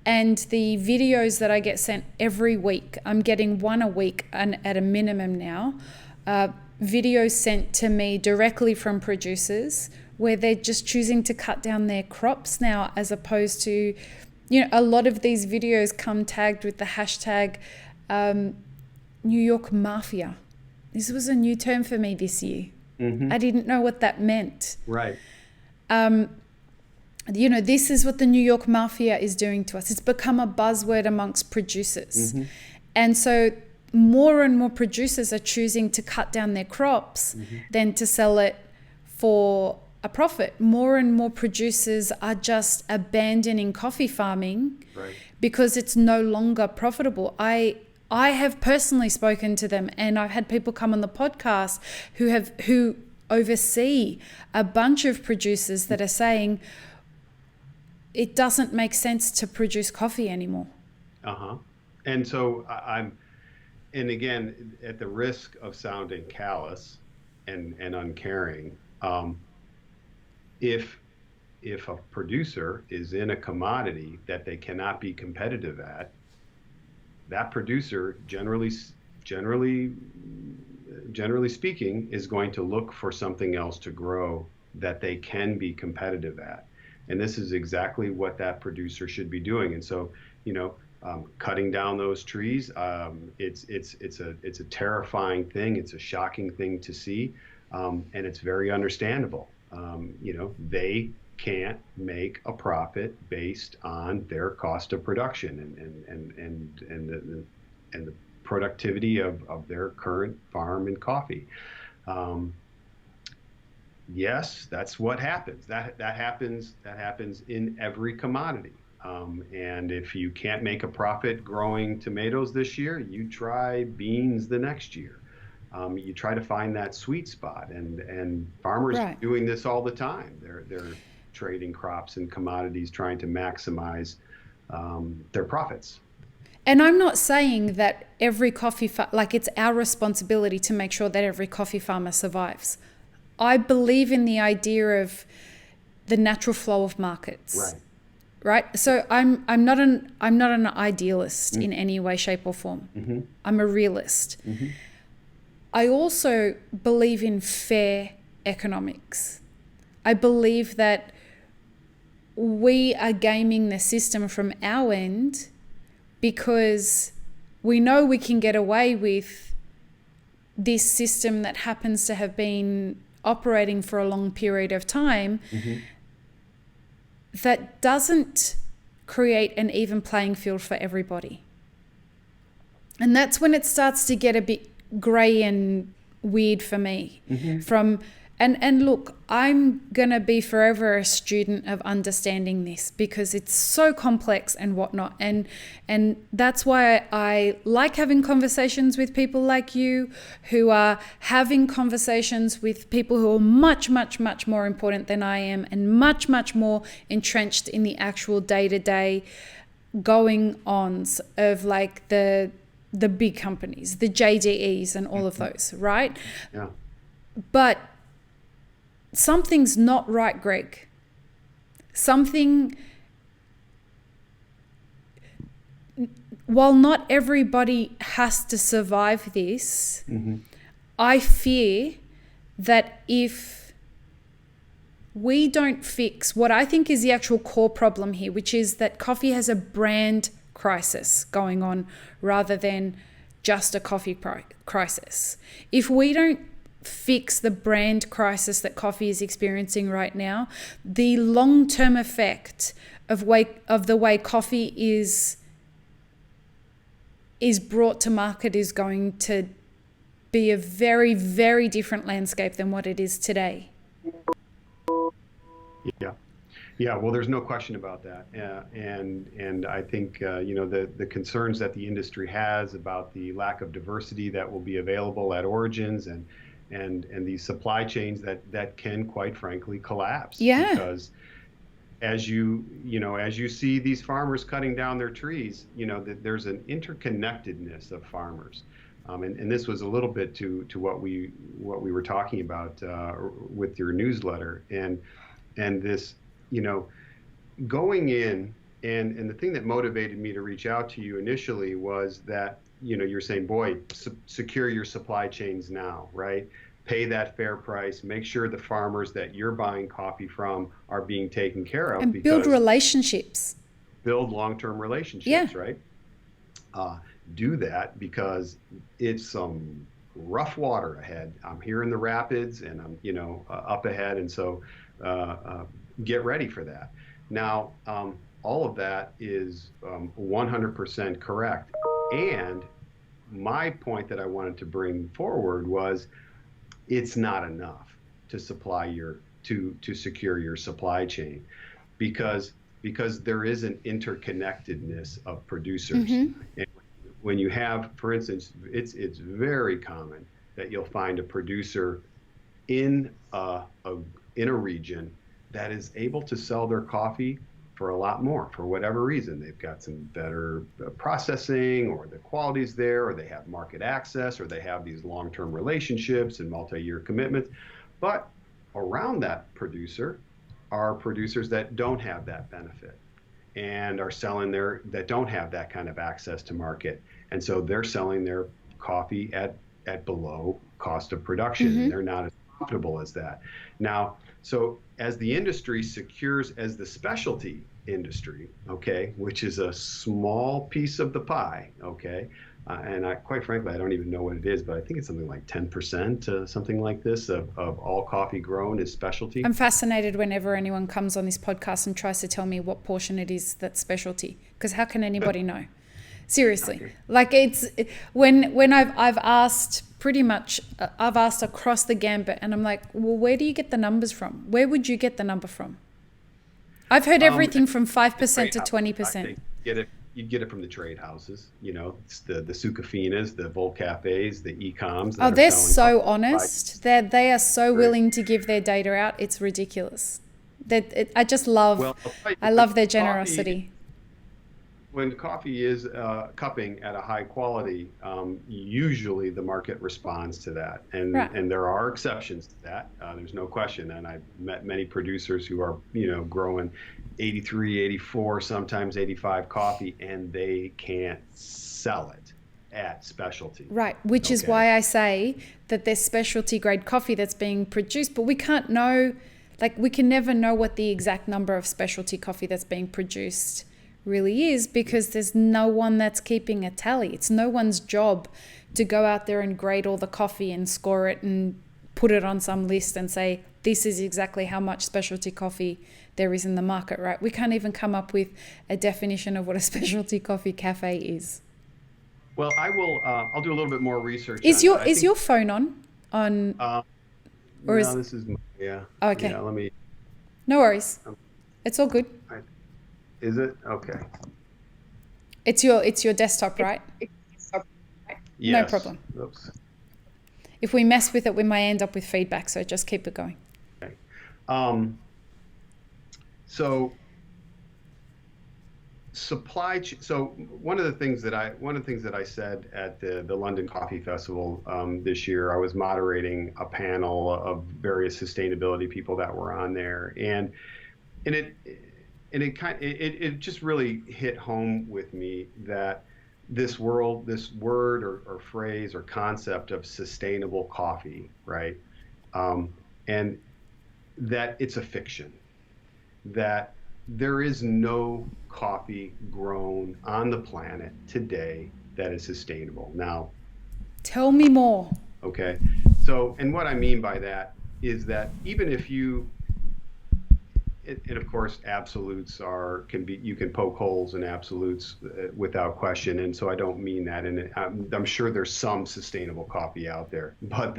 Speaker 1: and the videos that I get sent every week, I'm getting one a week and at a minimum now, videos sent to me directly from producers where they're just choosing to cut down their crops now, as opposed to, a lot of these videos come tagged with the hashtag New York Mafia. This was a new term for me this year. I didn't know what that meant.
Speaker 2: Right.
Speaker 1: This is what the New York Mafia is doing to us. It's become a buzzword amongst producers. And so more and more producers are choosing to cut down their crops than to sell it for a profit. More and more producers are just abandoning coffee farming because it's no longer profitable. I have personally spoken to them, and I've had people come on the podcast who oversee a bunch of producers that are saying it doesn't make sense to produce coffee anymore.
Speaker 2: And so and again, at the risk of sounding callous and uncaring, if a producer is in a commodity that they cannot be competitive at, that producer generally speaking is going to look for something else to grow that they can be competitive at. And this is exactly what that producer should be doing. And so, cutting down those trees, it's a terrifying thing. It's a shocking thing to see, and it's very understandable. They can't make a profit based on their cost of production and the productivity of their current farm and coffee. Yes, that's what happens. That happens in every commodity. And if you can't make a profit growing tomatoes this year, you try beans the next year. You try to find that sweet spot, and farmers are doing this all the time. They're trading crops and commodities, trying to maximize their profits.
Speaker 1: And I'm not saying that every it's our responsibility to make sure that every coffee farmer survives. I believe in the idea of the natural flow of markets. Right. So I'm not an idealist in any way, shape, or form. I'm a realist. I also believe in fair economics. I believe that we are gaming the system from our end because we know we can get away with this system that happens to have been operating for a long period of time that doesn't create an even playing field for everybody. And that's when it starts to get a bit grey and weird for me. And look, I'm gonna be forever a student of understanding this because it's so complex and whatnot. And that's why I like having conversations with people like you, who are having conversations with people who are much, much, much more important than I am, and much, much more entrenched in the actual day-to-day going-ons of like the big companies, the JDEs and all of those, right? But something's not right, Greg. While not everybody has to survive this, I fear that if we don't fix what I think is the actual core problem here, which is that coffee has a brand crisis going on rather than just a coffee crisis. If we don't fix the brand crisis that coffee is experiencing right now, the long-term effect of the way coffee is brought to market is going to be a very, very different landscape than what it is today.
Speaker 2: Yeah, well, there's no question about that. And I think, the concerns that the industry has about the lack of diversity that will be available at origins and these supply chains that can, quite frankly, collapse. Because as you see these farmers cutting down their trees, that there's an interconnectedness of farmers. And this was a little bit to what we were talking about with your newsletter, and this, going in, and the thing that motivated me to reach out to you initially was that, you're saying, boy, secure your supply chains now, right? Pay that fair price, make sure the farmers that you're buying coffee from are being taken care of,
Speaker 1: And build
Speaker 2: because
Speaker 1: relationships.
Speaker 2: build long-term
Speaker 1: Yeah.
Speaker 2: relationships, right? uh, do that, because it's some rough water ahead. I'm here in the rapids, and I'm, up ahead. And so uh, uh, get ready for that. Now, all of that is 100% correct. And my point that I wanted to bring forward was, it's not enough to secure your supply chain, because there is an interconnectedness of producers.
Speaker 1: Mm-hmm.
Speaker 2: And when you have, for instance, it's very common that you'll find a producer in a region that is able to sell their coffee for a lot more, for whatever reason. They've got some better processing, or the quality's there, or they have market access, or they have these long-term relationships and multi-year commitments. But around that producer are producers that don't have that benefit, and are selling that don't have that kind of access to market. And so they're selling their coffee at below cost of production.
Speaker 1: Mm-hmm.
Speaker 2: And they're not as profitable as that. Now, so as the industry secures, as the specialty industry, okay, which is a small piece of the pie, okay, and quite frankly, I don't even know what it is, but I think it's something like 10%, something like this, of all coffee grown is specialty.
Speaker 1: I'm fascinated whenever anyone comes on this podcast and tries to tell me what portion it is that's specialty, because how can anybody know? Seriously.
Speaker 2: Okay.
Speaker 1: Like, it's when I've asked pretty much, I've asked across the gambit, and I'm like, well, where do you get the numbers from? Where would you get the number from? I've heard everything from 5% to 20%.
Speaker 2: You'd get it from the trade houses. It's the Sucafinas, the Volcafes, the Ecoms.
Speaker 1: Oh, they're so honest. They are so willing to give their data out. It's ridiculous. I just love, I love their generosity.
Speaker 2: When coffee is cupping at a high quality, usually the market responds to that, and
Speaker 1: Right.
Speaker 2: and there are exceptions to that. There's no question. And I've met many producers who are growing 83, 84, sometimes 85 coffee, and they can't sell it at specialty.
Speaker 1: Right, which is why I say that there's specialty grade coffee that's being produced, but we can't know, like, we can never know what the exact number of specialty coffee that's being produced really is, because there's no one that's keeping a tally. It's no one's job to go out there and grade all the coffee and score it and put it on some list and say, this is exactly how much specialty coffee there is in the market, right? We can't even come up with a definition of what a specialty coffee cafe is.
Speaker 2: Well, I'll do a little bit more research.
Speaker 1: Is your phone on? Or
Speaker 2: no, this is yeah.
Speaker 1: Okay.
Speaker 2: Yeah, let me.
Speaker 1: No worries. It's all good.
Speaker 2: Is it? Okay.
Speaker 1: It's your desktop, right?
Speaker 2: Yes.
Speaker 1: No problem.
Speaker 2: Oops.
Speaker 1: If we mess with it, we might end up with feedback, so just keep it going.
Speaker 2: Okay. So so one of the things that I said at the London Coffee Festival this year, I was moderating a panel of various sustainability people that were on there, and it just really hit home with me that this word or phrase or concept of sustainable coffee, right? And that it's a fiction, that there is no coffee grown on the planet today that is sustainable. Now,
Speaker 1: tell me more.
Speaker 2: Okay. So, and what I mean by that is that even if and of course, absolutes you can poke holes in absolutes without question. And so I don't mean that. And I'm sure there's some sustainable coffee out there, but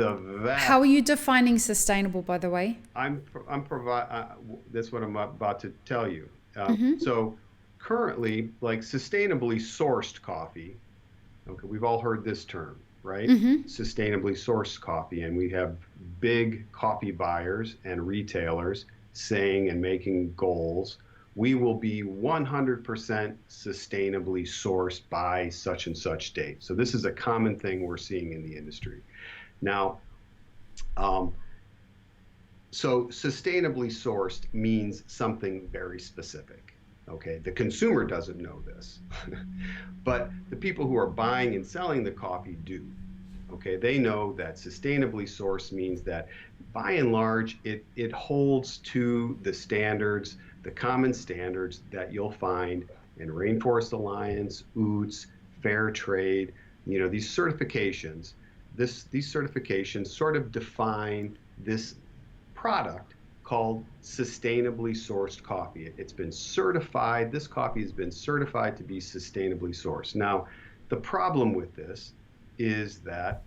Speaker 1: how are you defining sustainable, by the way?
Speaker 2: That's what I'm about to tell you.
Speaker 1: Mm-hmm.
Speaker 2: So currently, like sustainably sourced coffee, okay, we've all heard this term, right?
Speaker 1: Mm-hmm.
Speaker 2: Sustainably sourced coffee. And we have big coffee buyers and retailers saying and making goals we will be 100% sustainably sourced by such and such date. So this is a common thing we're seeing in the industry. Now, um, so sustainably sourced means something very specific. Okay, the consumer doesn't know this, but the people who are buying and selling the coffee do. Okay, they know that sustainably sourced means that by and large, it holds to the standards, the common standards that you'll find in Rainforest Alliance, UTZ, Fair Trade, these certifications. These certifications sort of define this product called sustainably sourced coffee. It's been certified, this coffee has been certified to be sustainably sourced. Now, the problem with this is that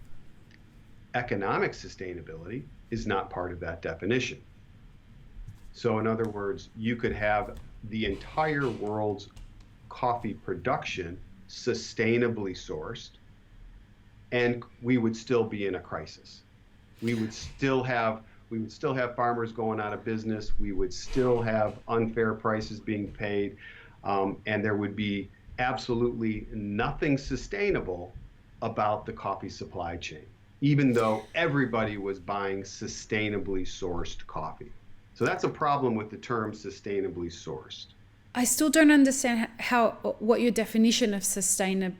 Speaker 2: economic sustainability is not part of that definition. So in other words, you could have the entire world's coffee production sustainably sourced, and we would still be in a crisis. We would still have farmers going out of business. We would still have unfair prices being paid, and there would be absolutely nothing sustainable about the coffee supply chain, even though everybody was buying sustainably sourced coffee. So that's a problem with the term sustainably sourced.
Speaker 1: I still don't understand what your definition of sustainably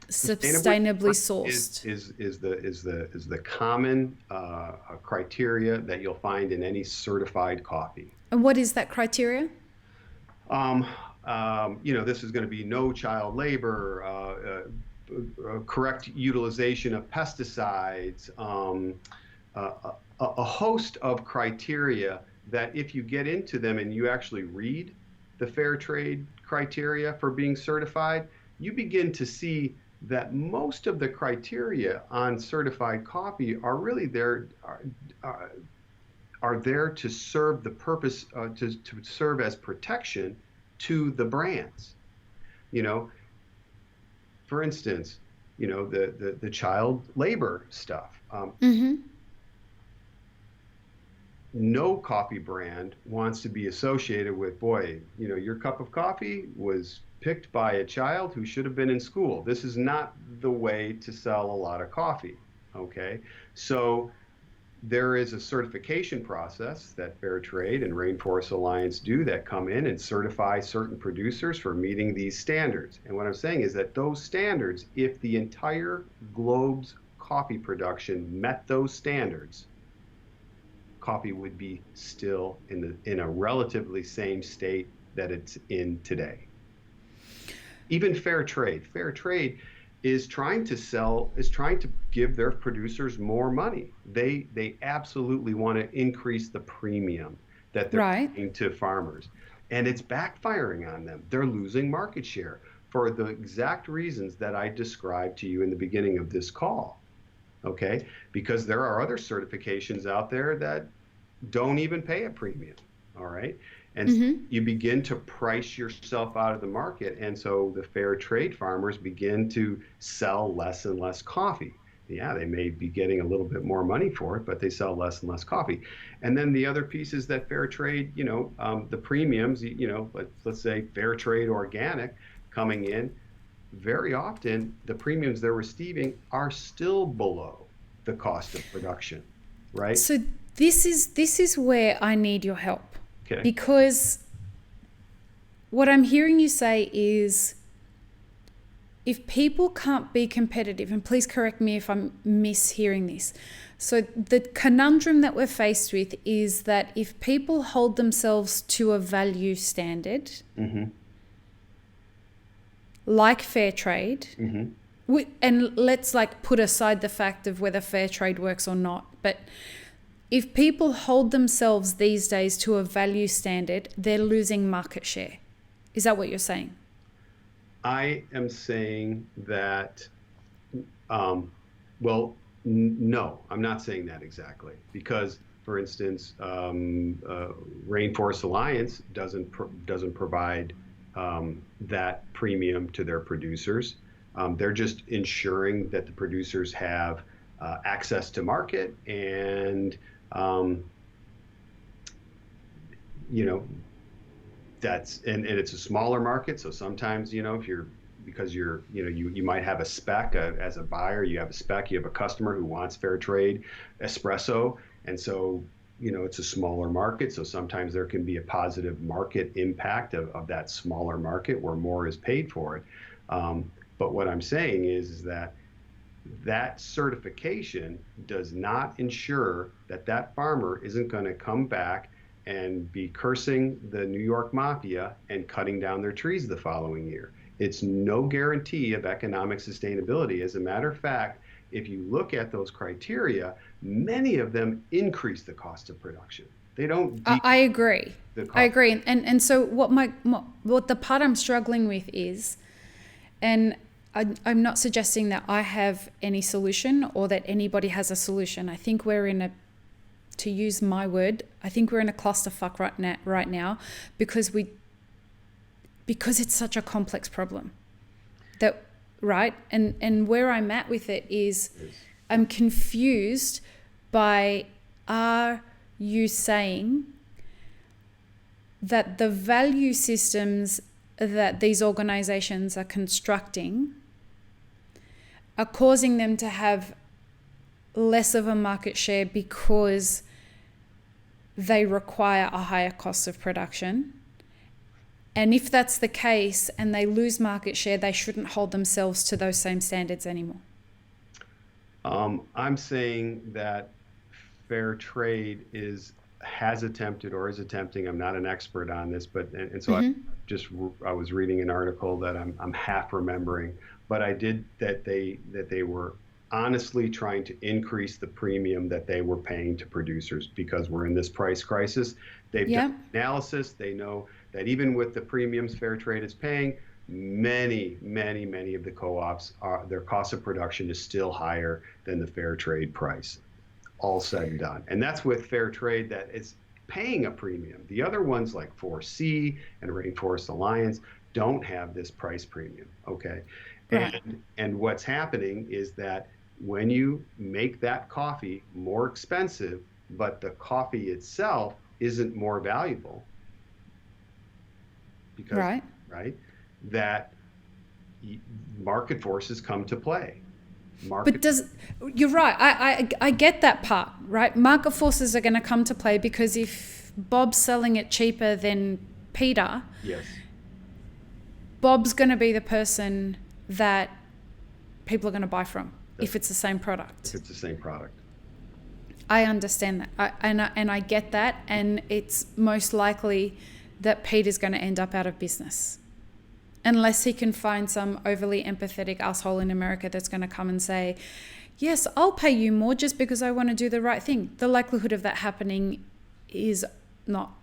Speaker 1: sourced
Speaker 2: is the common criteria that you'll find in any certified coffee.
Speaker 1: And what is that criteria?
Speaker 2: This is going to be no child labor, correct utilization of pesticides, a host of criteria that if you get into them and you actually read the fair trade criteria for being certified, you begin to see that most of the criteria on certified coffee are really there are there to serve the purpose to serve as protection to the brands. For instance, the child labor stuff. No coffee brand wants to be associated with, boy, your cup of coffee was picked by a child who should have been in school. This is not the way to sell a lot of coffee. Okay, so there is a certification process that Fair Trade and Rainforest Alliance do that come in and certify certain producers for meeting these standards. And what I'm saying is that those standards, if the entire globe's coffee production met those standards, coffee would be still in a relatively same state that it's in today. Even Fair Trade is trying to give their producers more money. They absolutely want to increase the premium that they're paying to farmers. And it's backfiring on them. They're losing market share for the exact reasons that I described to you in the beginning of this call. Okay? Because there are other certifications out there that don't even pay a premium. All right? And you begin to price yourself out of the market. And so the fair trade farmers begin to sell less and less coffee. Yeah, they may be getting a little bit more money for it, but they sell less and less coffee. And then the other piece is that fair trade, the premiums, let's say fair trade organic coming in, very often the premiums they're receiving are still below the cost of production, right?
Speaker 1: So this is where I need your help.
Speaker 2: Okay.
Speaker 1: Because what I'm hearing you say is if people can't be competitive, and please correct me if I'm mishearing this. So the conundrum that we're faced with is that if people hold themselves to a value standard, like fair trade, and let's put aside the fact of whether fair trade works or not, but if people hold themselves these days to a value standard, they're losing market share. Is that what you're saying?
Speaker 2: I am saying that, no, I'm not saying that exactly. Because, for instance, Rainforest Alliance doesn't provide that premium to their producers. They're just ensuring that the producers have access to market and and it's a smaller market. So sometimes, if you're, because you might have a spec as a buyer, you have a spec, you have a customer who wants fair trade espresso. And so, it's a smaller market. So sometimes there can be a positive market impact of that smaller market where more is paid for it. But what I'm saying is that certification does not ensure that farmer isn't going to come back and be cursing the New York mafia and cutting down their trees the following year. It's no guarantee of economic sustainability. As a matter of fact, if you look at those criteria, many of them increase the cost of production. They don't.
Speaker 1: I agree. I agree. And so what the part I'm struggling with is, and I'm not suggesting that I have any solution or that anybody has a solution. I think we're to use my word, I think we're in a clusterfuck right now because it's such a complex problem. Right? And where I'm at with it is I'm confused by, are you saying that the value systems that these organizations are constructing are causing them to have less of a market share because they require a higher cost of production? And if that's the case and they lose market share, they shouldn't hold themselves to those same standards anymore.
Speaker 2: I'm saying that fair trade has attempted or is attempting. I'm not an expert on this, but and so I was reading an article that I'm half remembering, but I did that they were honestly trying to increase the premium that they were paying to producers because we're in this price crisis. They've done analysis. They know that even with the premiums fair trade is paying, many of the co-ops their cost of production is still higher than the fair trade price, all said and done. And that's with fair trade that is paying a premium. The other ones like 4C and Rainforest Alliance don't have this price premium, okay? Right. And what's happening is that when you make that coffee more expensive, but the coffee itself isn't more valuable, because that market forces come to play.
Speaker 1: You're right. I get that part, right? Market forces are going to come to play because if Bob's selling it cheaper than Peter, Bob's going to be the person that people are going to buy from if it's the same product.
Speaker 2: If it's the same product.
Speaker 1: I understand that. And I get that. And it's most likely that Peter's going to end up out of business. Unless he can find some overly empathetic asshole in America that's going to come and say, yes, I'll pay you more just because I want to do the right thing. The likelihood of that happening is not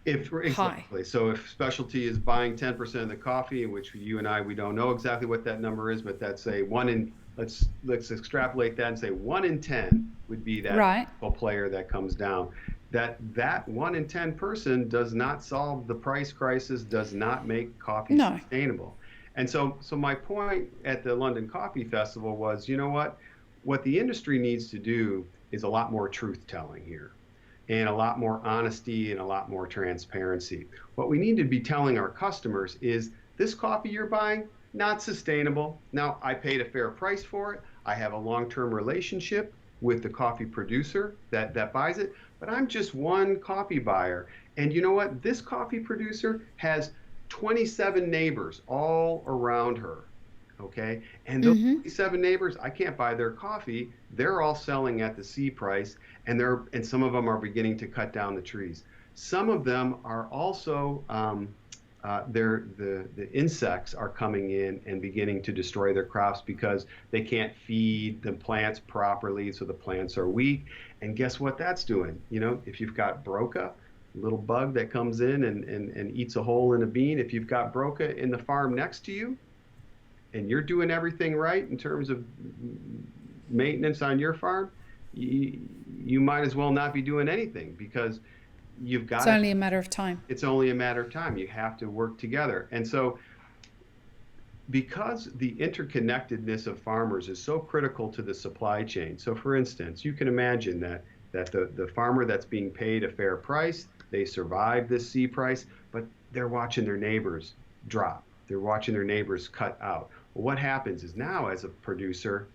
Speaker 1: high.
Speaker 2: So if specialty is buying 10% of the coffee, in which you and I, we don't know exactly what that number is, but that's a let's extrapolate that and say 1 in 10 would be that player that comes down. That 1 in 10 person does not solve the price crisis, does not make coffee sustainable. And so my point at the London Coffee Festival was, you know what the industry needs to do is a lot more truth telling here and a lot more honesty and a lot more transparency. What we need to be telling our customers is this coffee you're buying, not sustainable. Now, I paid a fair price for it. I have a long-term relationship with the coffee producer that buys it, but I'm just one coffee buyer. And you know what? This coffee producer has 27 neighbors all around her, okay? And those 27 neighbors, I can't buy their coffee. They're all selling at the C price, and some of them are beginning to cut down the trees. Some of them are also, the insects are coming in and beginning to destroy their crops because they can't feed the plants properly, so the plants are weak. And guess what that's doing? If you've got broca, a little bug that comes in and eats a hole in a bean, if you've got broca in the farm next to you and you're doing everything right in terms of maintenance on your farm, you might as well not be doing anything because it's
Speaker 1: only a matter of time.
Speaker 2: It's only a matter of time. You have to work together. And so because the interconnectedness of farmers is so critical to the supply chain. So for instance, you can imagine that the farmer that's being paid a fair price, they survive this C price, but they're watching their neighbors drop. They're watching their neighbors cut out. Well, what happens is now as a producer,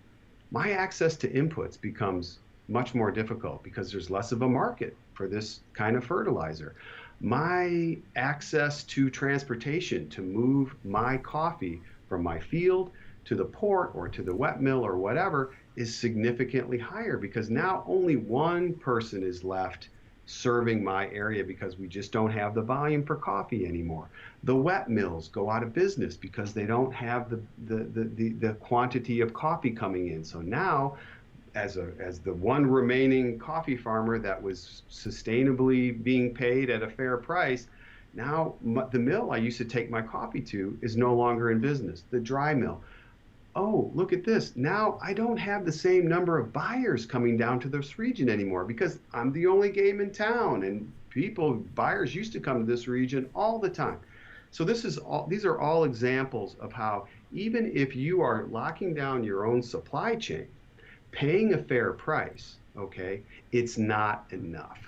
Speaker 2: my access to inputs becomes much more difficult because there's less of a market for this kind of fertilizer. My access to transportation to move my coffee from my field to the port or to the wet mill or whatever is significantly higher because now only one person is left serving my area because we just don't have the volume for coffee anymore. The wet mills go out of business because they don't have the quantity of coffee coming in. So now, as the one remaining coffee farmer that was sustainably being paid at a fair price, now the mill I used to take my coffee to is no longer in business. The dry mill. Oh, look at this. Now I don't have the same number of buyers coming down to this region anymore because I'm the only game in town, and buyers used to come to this region all the time. So these are all examples of how even if you are locking down your own supply chain, paying a fair price, okay, it's not enough.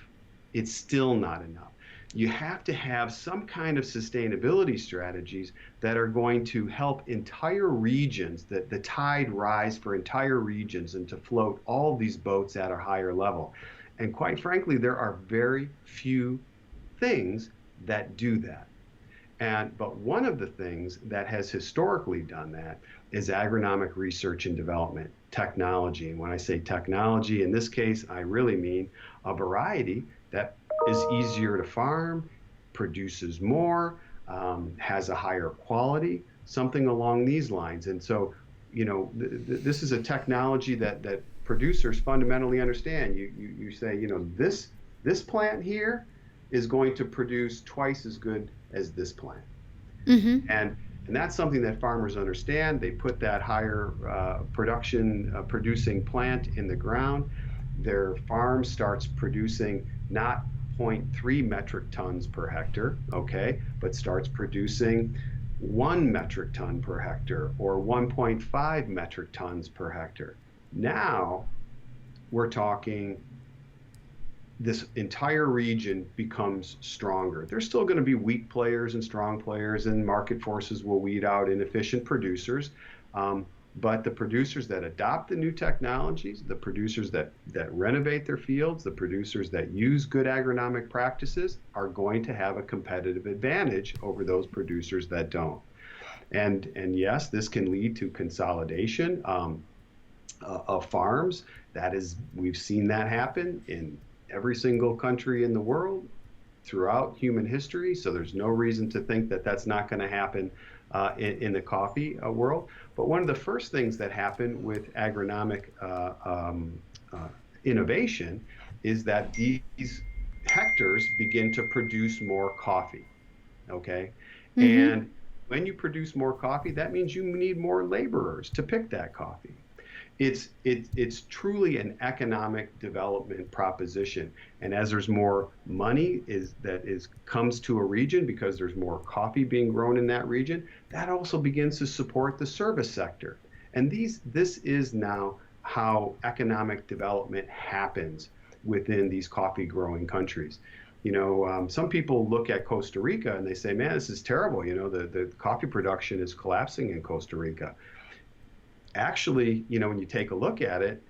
Speaker 2: It's still not enough. You have to have some kind of sustainability strategies that are going to help entire regions, that the tide rise for entire regions and to float all these boats at a higher level. And quite frankly, there are very few things that do that. But one of the things that has historically done that is agronomic research and development, technology. And when I say technology, in this case, I really mean a variety that is easier to farm, produces more, has a higher quality, something along these lines. And so, this is a technology that producers fundamentally understand. You say, this plant here is going to produce twice as good as this plant.
Speaker 1: Mm-hmm.
Speaker 2: And that's something that farmers understand. They put that higher producing plant in the ground. Their farm starts producing not 0.3 metric tons per hectare, okay, but starts producing 1 metric ton per hectare or 1.5 metric tons per hectare. Now we're talking this entire region becomes stronger. There's still going to be weak players and strong players, and market forces will weed out inefficient producers. But the producers that adopt the new technologies, the producers that renovate their fields, the producers that use good agronomic practices are going to have a competitive advantage over those producers that don't. And yes, this can lead to consolidation of farms. We've seen that happen in every single country in the world throughout human history. So there's no reason to think that that's not going to happen in the coffee world. But one of the first things that happen with agronomic innovation is that these hectares begin to produce more coffee, okay?
Speaker 1: Mm-hmm.
Speaker 2: And when you produce more coffee, that means you need more laborers to pick that coffee. It's truly an economic development proposition. And as there's more money comes to a region because there's more coffee being grown in that region, that also begins to support the service sector. And this is now how economic development happens within these coffee growing countries. Some people look at Costa Rica and they say, man, this is terrible. The coffee production is collapsing in Costa Rica. Actually, when you take a look at it,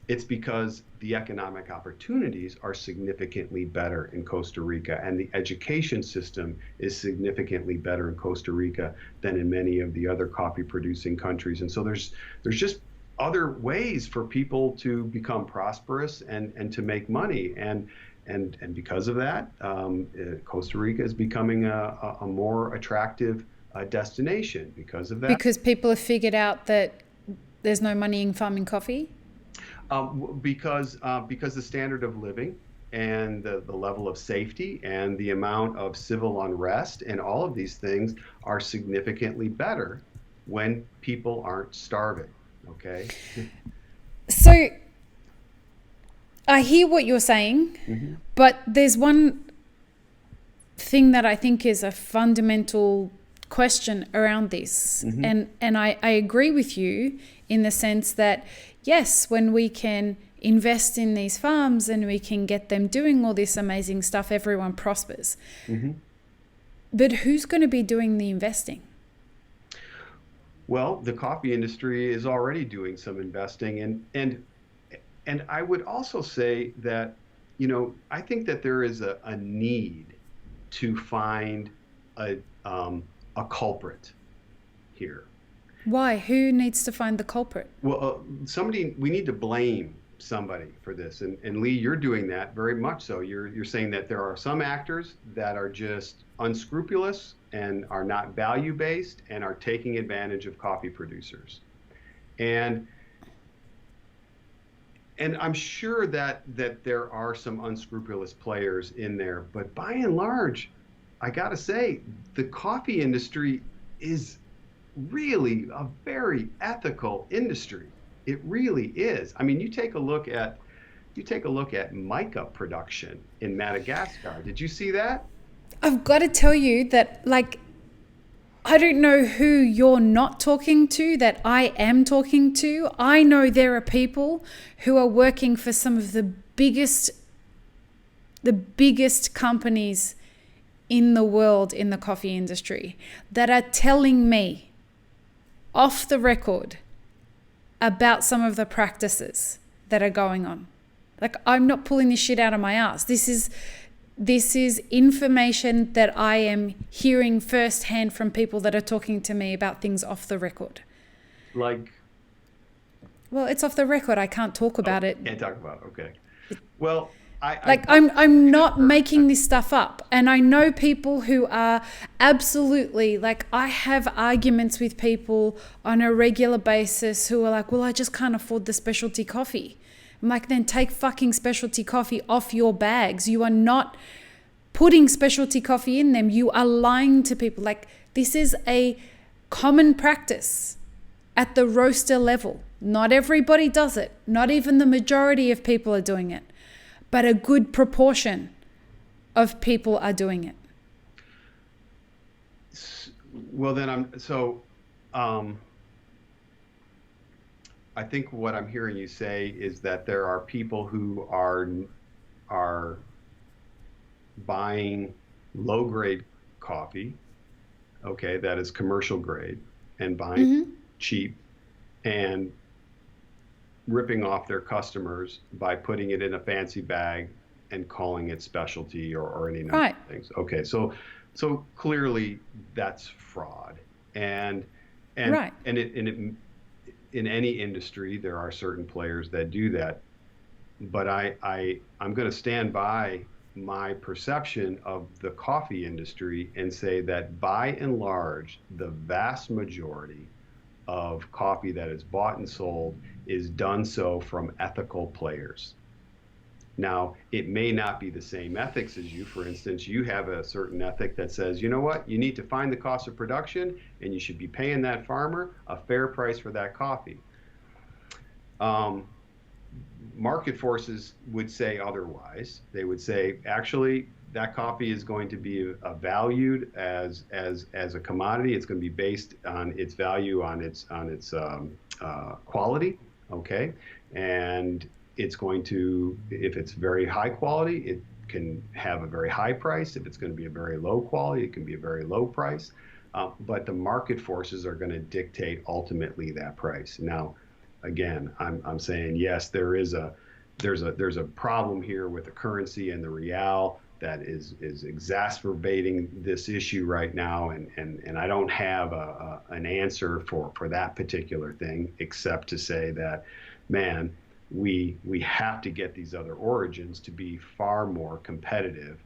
Speaker 2: it's because the economic opportunities are significantly better in Costa Rica, and the education system is significantly better in Costa Rica than in many of the other coffee producing countries. And so there's just other ways for people to become prosperous and to make money. And because of that, Costa Rica is becoming a more attractive destination because of that.
Speaker 1: Because people have figured out that there's no money in farming coffee?
Speaker 2: Because the standard of living and the level of safety and the amount of civil unrest and all of these things are significantly better when people aren't starving, okay?
Speaker 1: So I hear what you're saying,
Speaker 2: Mm-hmm.
Speaker 1: but there's one thing that I think is a fundamental question around this.
Speaker 2: Mm-hmm.
Speaker 1: And I agree with you in the sense that, yes, when we can invest in these farms and we can get them doing all this amazing stuff, everyone prospers.
Speaker 2: Mm-hmm.
Speaker 1: But who's going to be doing the investing?
Speaker 2: Well, the coffee industry is already doing some investing, and I would also say that, I think that there is a need to find a culprit here.
Speaker 1: Why? Who needs to find the culprit?
Speaker 2: Well, we need to blame somebody for this. And Lee, you're doing that very much so. You're saying that there are some actors that are just unscrupulous and are not value-based and are taking advantage of coffee producers. And I'm sure that there are some unscrupulous players in there, but by and large, I gotta say, the coffee industry is really a very ethical industry. It really is. I mean, you take a look at mica production in Madagascar. Did you see that?
Speaker 1: I've got to tell you that, like, I don't know who you're not talking to that I am talking to. I know there are people who are working for some of the biggest companies in the world in the coffee industry that are telling me off the record about some of the practices that are going on. Like, I'm not pulling this shit out of my ass. This is information that I am hearing firsthand from people that are talking to me about things off the record.
Speaker 2: Like?
Speaker 1: Well, it's off the record. I can't talk about it.
Speaker 2: Can't talk about it. Okay. Well,
Speaker 1: I'm not making this stuff up. And I know people who are absolutely, like, I have arguments with people on a regular basis who are like, well, I just can't afford the specialty coffee. I'm like, then take fucking specialty coffee off your bags. You are not putting specialty coffee in them. You are lying to people. Like, this is a common practice at the roaster level. Not everybody does it. Not even the majority of people are doing it. But a good proportion of people are doing it.
Speaker 2: Well, then I think what I'm hearing you say is that there are people who are buying low-grade coffee, okay, that is commercial grade, and buying cheap and ripping off their customers by putting it in a fancy bag and calling it specialty or any number of things. Okay, so clearly that's fraud, and in any industry there are certain players that do that, but I'm going to stand by my perception of the coffee industry and say that by and large the vast majority of coffee that is bought and sold is done so from ethical players. Now, it may not be the same ethics as you. For instance, you have a certain ethic that says, you know what, you need to find the cost of production and you should be paying that farmer a fair price for that coffee. Market forces would say otherwise. They would say, actually, that coffee is going to be valued as a commodity. It's going to be based on its value, on its quality, okay? And it's going to, if it's very high quality, it can have a very high price. If it's going to be a very low quality, it can be a very low price. But the market forces are going to dictate ultimately that price. Now, again, I'm saying yes, there's a problem here with the currency and the real that is exacerbating this issue right now, and I don't have an answer for that particular thing, except to say that, man, we have to get these other origins to be far more competitive,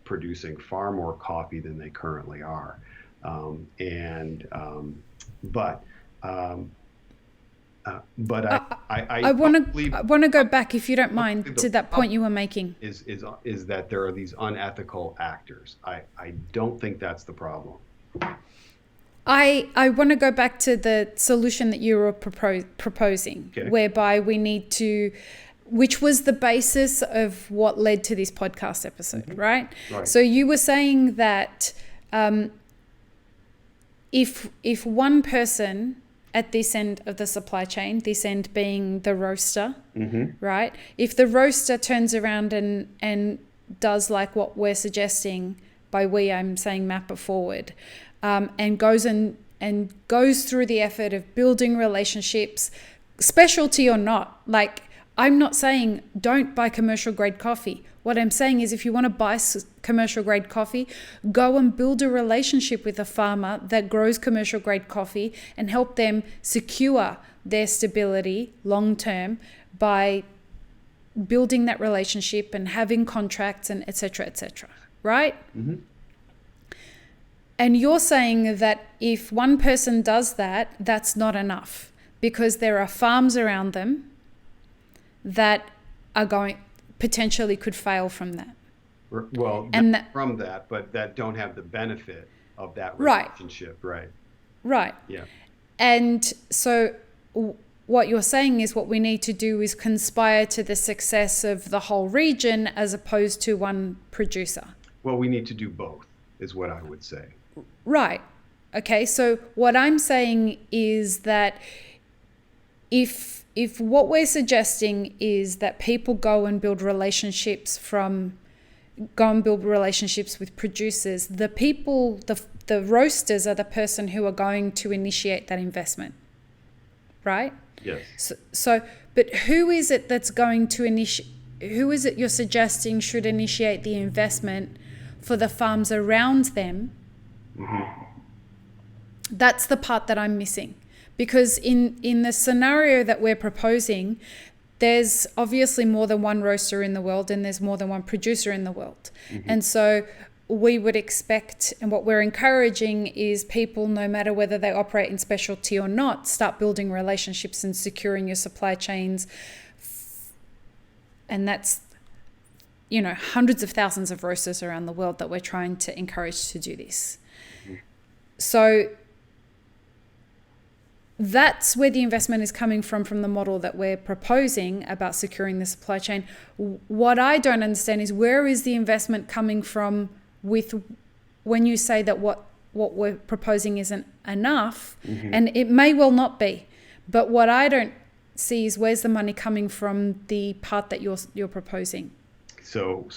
Speaker 2: producing far more coffee than they currently are, but I
Speaker 1: want to go back, if you don't mind, to that point you were making.
Speaker 2: Is that there are these unethical actors. I don't think that's the problem.
Speaker 1: I want to go back to the solution that you were proposing, okay, whereby we need to, which was the basis of what led to this podcast episode, right? So you were saying that if one person at this end of the supply chain, this end being the roaster, right? If the roaster turns around and does like what we're suggesting by we I'm saying map it forward, and goes through the effort of building relationships, specialty or not. Like, I'm not saying don't buy commercial grade coffee. What I'm saying is, if you want to buy commercial grade coffee, go and build a relationship with a farmer that grows commercial grade coffee and help them secure their stability long term by building that relationship and having contracts and et cetera, right?
Speaker 2: Mm-hmm.
Speaker 1: And you're saying that if one person does that, that's not enough, because there are farms around them that are potentially could fail from that.
Speaker 2: Well, and from that, but that don't have the benefit of that relationship, right?
Speaker 1: Right.
Speaker 2: Yeah.
Speaker 1: And so what you're saying is what we need to do is conspire to the success of the whole region as opposed to one producer.
Speaker 2: Well, we need to do both, is what I would say.
Speaker 1: Right. Okay. So what I'm saying is that if what we're suggesting is that people go and build relationships with producers, the roasters are the person who are going to initiate that investment, right?
Speaker 2: Yes.
Speaker 1: So but who is it that's going to who is it you're suggesting should initiate the investment for the farms around them?
Speaker 2: Mm-hmm.
Speaker 1: That's the part that I'm missing. Because in the scenario that we're proposing, there's obviously more than one roaster in the world and there's more than one producer in the world. Mm-hmm. And so we would expect, and what we're encouraging is people, no matter whether they operate in specialty or not, start building relationships and securing your supply chains. And that's, hundreds of thousands of roasters around the world that we're trying to encourage to do this. Mm-hmm. So that's where the investment is coming from the model that we're proposing about securing the supply chain. What I don't understand is, where is the investment coming from when you say that what we're proposing isn't enough? Mm-hmm. And it may well not be, but what I don't see is, where's the money coming from the part that you're proposing?
Speaker 2: So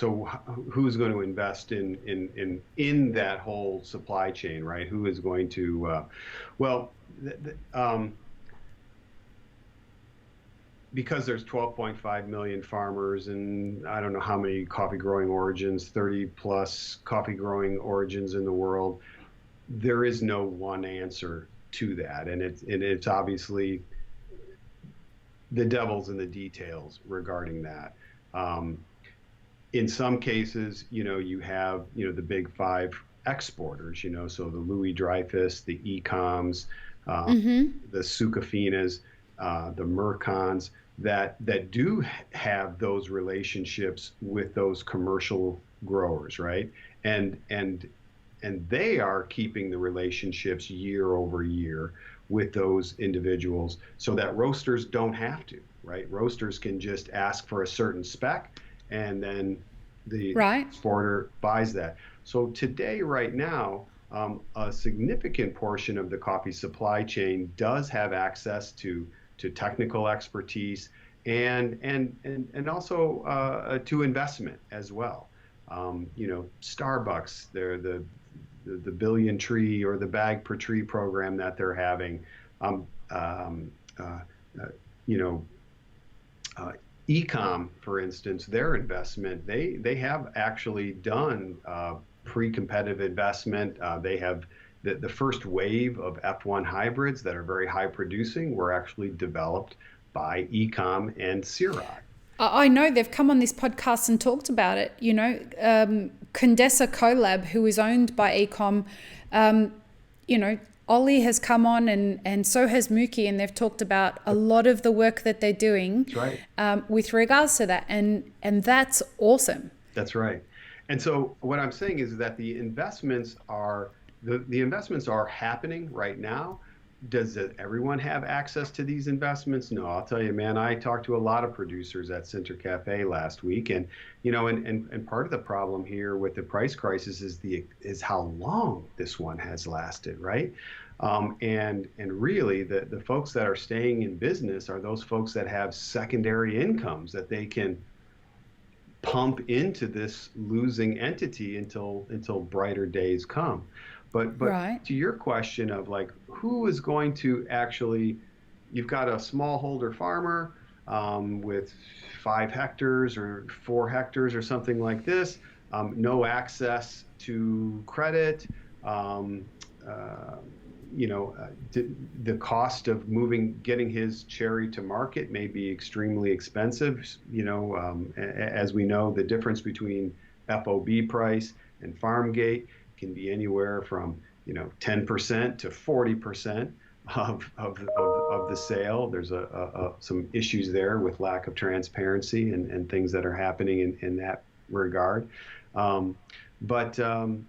Speaker 2: who's going to invest in that whole supply chain, right? Who is going to because there's 12.5 million farmers and I don't know how many coffee growing origins, 30 plus coffee growing origins in the world, there is no one answer to that. And it's obviously the devil's in the details regarding that. In some cases, you have, the big five exporters, so the Louis Dreyfus, the Ecoms,
Speaker 1: mm-hmm.
Speaker 2: the Sucafinas, the Mercons, that do have those relationships with those commercial growers, right? And they are keeping the relationships year over year with those individuals, so that roasters don't have to, right? Roasters can just ask for a certain spec, and then the exporter buys that. So today, right now, a significant portion of the coffee supply chain does have access to technical expertise and also to investment as well. Starbucks, they're the billion tree or the bag per tree program that they're having. Ecom, for instance, their investment, they have actually done pre-competitive investment. They have the first wave of F1 hybrids that are very high producing were actually developed by Ecom and Ciroc.
Speaker 1: I know they've come on this podcast and talked about it. Condesa Colab, who is owned by Ecom, Ollie has come on and so has Mookie, and they've talked about a lot of the work that they're doing.
Speaker 2: That's right.
Speaker 1: With regards to that. And that's awesome.
Speaker 2: That's right. And so what I'm saying is that the investments are happening right now. Does everyone have access to these investments? No, I'll tell you, man, I talked to a lot of producers at Center Cafe last week, and and part of the problem here with the price crisis is how long this one has lasted, right? And really the folks that are staying in business are those folks that have secondary incomes that they can pump into this losing entity until brighter days come. But
Speaker 1: Right.
Speaker 2: to your question of like who is going to actually, you've got a smallholder farmer with 5 hectares or 4 hectares or something like this, no access to credit. Um, uh, the cost of getting his cherry to market may be extremely expensive. As we know, the difference between FOB price and farm gate can be anywhere from 10% to 40% of the sale. There's some issues there with lack of transparency and things that are happening in that regard. Um, but um,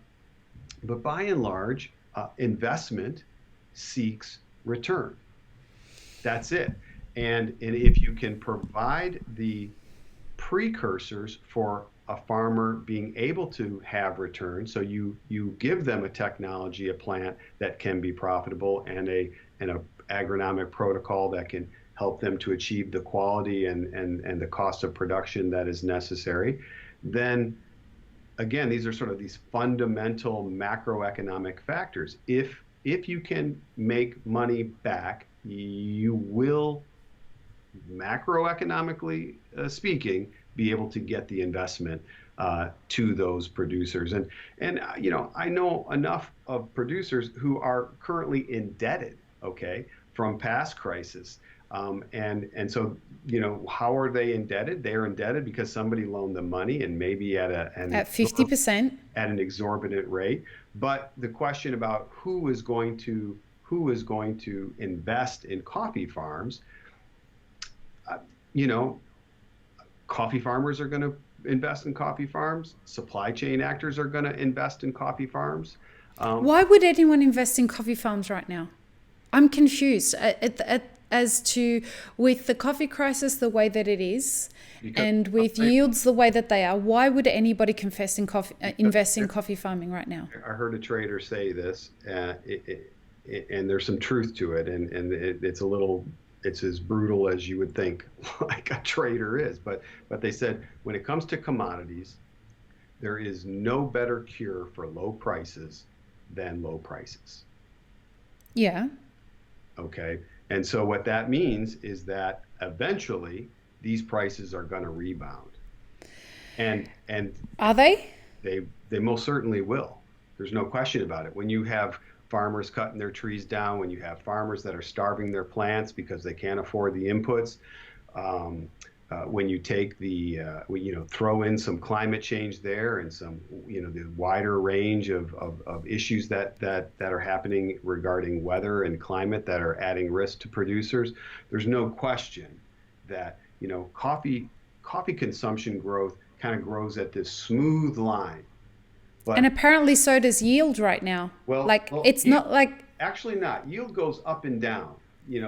Speaker 2: but by and large, investment seeks return. That's it. And if you can provide the precursors for a farmer being able to have return, so you give them a technology, a plant that can be profitable, and a agronomic protocol that can help them to achieve the quality and the cost of production that is necessary, then again, these are sort of these fundamental macroeconomic factors. If you can make money back, you will, macroeconomically speaking, be able to get the investment to those producers. And I know enough of producers who are currently indebted, okay, from past crises. And so, how are they indebted? They are indebted because somebody loaned them money and maybe
Speaker 1: At 50%.
Speaker 2: at an exorbitant rate. But the question about who is going to invest in coffee farms, uh, you know, coffee farmers are going to invest in coffee farms. Supply chain actors are going to invest in coffee farms.
Speaker 1: Why would anyone invest in coffee farms right now? I'm confused as to, with the coffee crisis the way that it is, and with yields the way that they are, why would anybody invest in coffee farming right now?
Speaker 2: I heard a trader say this, and there's some truth to it, and it's as brutal as you would think like a trader is. But they said when it comes to commodities, there is no better cure for low prices than low prices.
Speaker 1: Yeah.
Speaker 2: Okay. And so what that means is that eventually these prices are going to rebound. And
Speaker 1: Are they?
Speaker 2: they most certainly will. There's no question about it. When you have farmers cutting their trees down, when you have farmers that are starving their plants because they can't afford the inputs, when you take throw in some climate change there and some, the wider range of issues that are happening regarding weather and climate that are adding risk to producers, there's no question that, coffee consumption growth kind of grows at this smooth line.
Speaker 1: And apparently so does yield right now.
Speaker 2: Well,
Speaker 1: it's not like...
Speaker 2: Actually not. Yield goes up and down,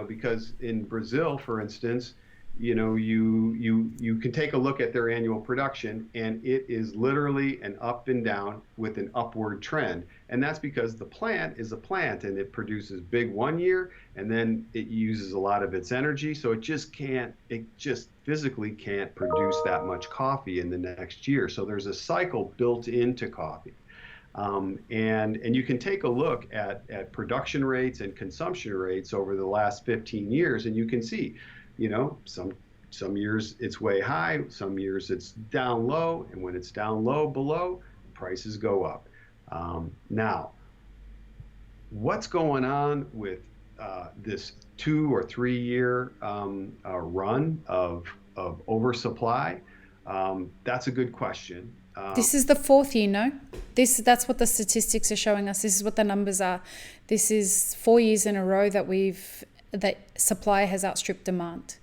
Speaker 2: because in Brazil, for instance, you can take a look at their annual production, and it is literally an up and down with an upward trend. And that's because the plant is a plant and it produces big one year and then it uses a lot of its energy. So it just physically can't produce that much coffee in the next year. So there's a cycle built into coffee. And you can take a look at production rates and consumption rates over the last 15 years, and you can see, some years it's way high, some years it's down low, and when it's down low below, prices go up. Now, what's going on with this 2 or 3 year run of oversupply? That's a good question.
Speaker 1: This is the 4th year, no? That's what the statistics are showing us. This is what the numbers are. This is 4 years in a row that supply has outstripped demand.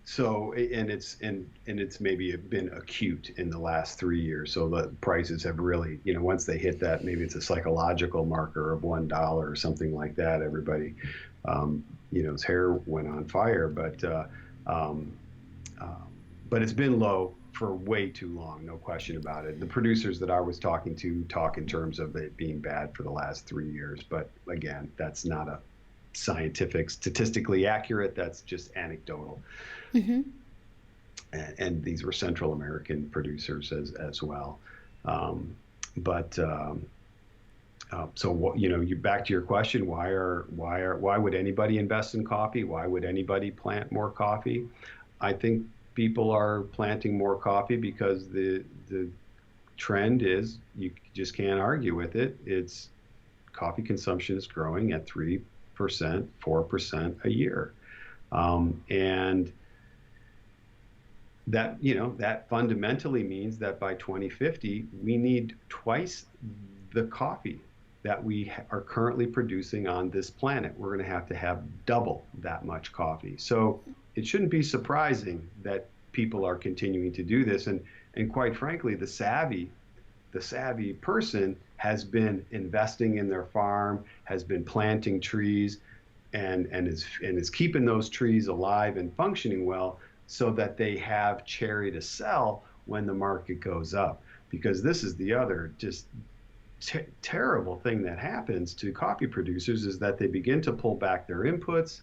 Speaker 2: So, and it's maybe been acute in the last 3 years. So the prices have really, once they hit that, maybe it's a psychological marker of $1 or something like that. Everybody, his hair went on fire, but it's been low for way too long, no question about it. The producers that I was talking to talk in terms of it being bad for the last 3 years, but again, that's not a statistically accurate. That's just anecdotal.
Speaker 1: Mm-hmm.
Speaker 2: and these were Central American producers as well. Um, but so what, you back to your question, why would anybody invest in coffee? Why would anybody plant more coffee? I think people are planting more coffee because the trend is, you just can't argue with it. It's coffee consumption is growing at 3%, 4% a year. And that fundamentally means that by 2050, we need twice the coffee that we are currently producing on this planet. We're going to have double that much coffee. So it shouldn't be surprising that people are continuing to do this. And quite frankly, the savvy person has been investing in their farm, has been planting trees, and is keeping those trees alive and functioning well, so that they have cherry to sell when the market goes up. Because this is the other just terrible thing that happens to coffee producers, is that they begin to pull back their inputs,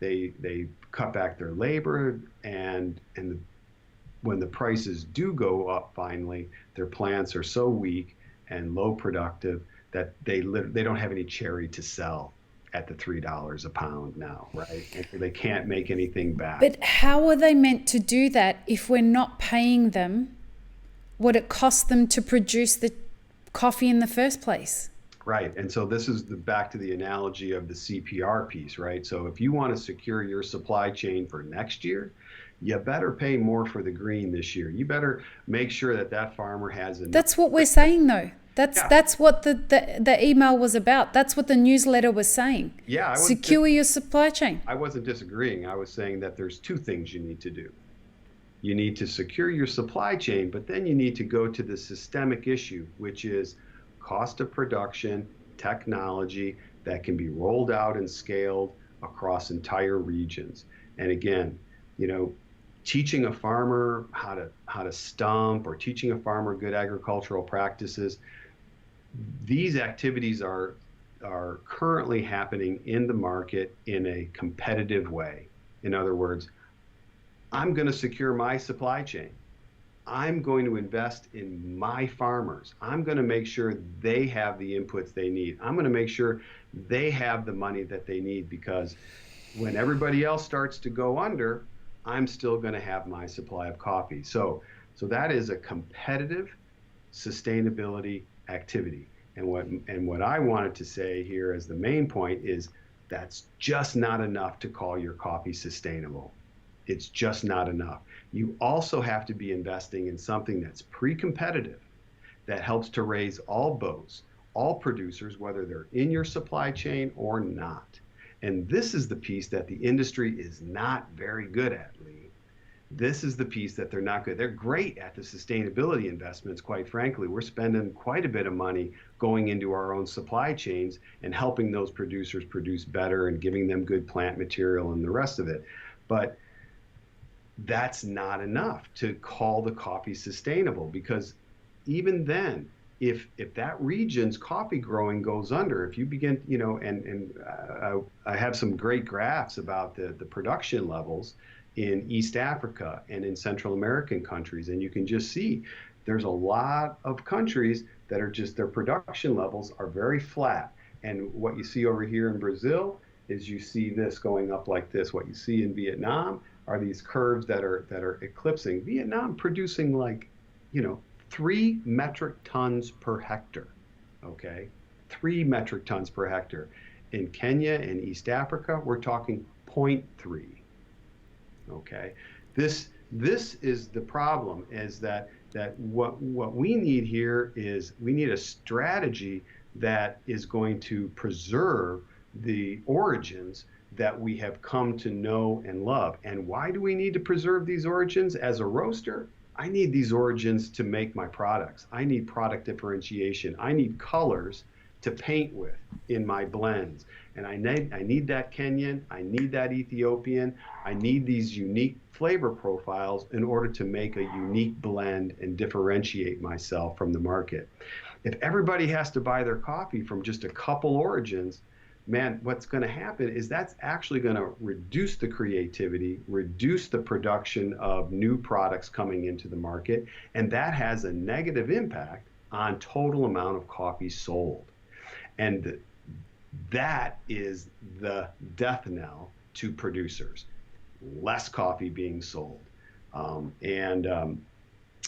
Speaker 2: they cut back their labor, and when the prices do go up finally, their plants are so weak and low productive that they don't have any cherry to sell at the $3 a pound now, right? And they can't make anything back.
Speaker 1: But how are they meant to do that if we're not paying them what it costs them to produce the coffee in the first place?
Speaker 2: Right. And so this is back to the analogy of the CPR piece, right? So if you want to secure your supply chain for next year, you better pay more for the green this year. You better make sure that farmer has enough.
Speaker 1: That's what we're saying, though. That's what the email was about. That's what the newsletter was saying.
Speaker 2: Yeah,
Speaker 1: secure your supply chain.
Speaker 2: I wasn't disagreeing. I was saying that there's two things you need to do. You need to secure your supply chain, but then you need to go to the systemic issue, which is cost of production, technology that can be rolled out and scaled across entire regions. And again, teaching a farmer how to stump, or teaching a farmer good agricultural practices, these activities are currently happening in the market in a competitive way. In other words, I'm going to secure my supply chain. I'm going to invest in my farmers. I'm going to make sure they have the inputs they need. I'm going to make sure they have the money that they need, because when everybody else starts to go under, I'm still going to have my supply of coffee. So that is a competitive sustainability activity. And what I wanted to say here as the main point is, that's just not enough to call your coffee sustainable. It's just not enough. You also have to be investing in something that's pre-competitive, that helps to raise all boats, all producers, whether they're in your supply chain or not. And this is the piece that the industry is not very good at, Lee. This is the piece that they're not good. They're great at the sustainability investments, quite frankly. We're spending quite a bit of money going into our own supply chains and helping those producers produce better and giving them good plant material and the rest of it. But that's not enough to call the coffee sustainable, because even then, if that region's coffee growing goes under, if you begin, I have some great graphs about the production levels in East Africa and in Central American countries, and you can just see there's a lot of countries that are just, their production levels are very flat. And what you see over here in Brazil is, you see this going up like this. What you see in Vietnam are these curves that are eclipsing. Vietnam producing 3 metric tons per hectare, okay? 3 metric tons per hectare. In Kenya and East Africa, we're talking 0.3, okay? This is the problem, is that what we need here is, we need a strategy that is going to preserve the origins that we have come to know and love. And why do we need to preserve these origins? As a roaster, I need these origins to make my products. I need product differentiation. I need colors to paint with in my blends. And I need that Kenyan, I need that Ethiopian, I need these unique flavor profiles in order to make a unique blend and differentiate myself from the market. If everybody has to buy their coffee from just a couple origins, man, what's going to happen is that's actually going to reduce the creativity, reduce the production of new products coming into the market, and that has a negative impact on total amount of coffee sold. And that is the death knell to producers. Less coffee being sold. And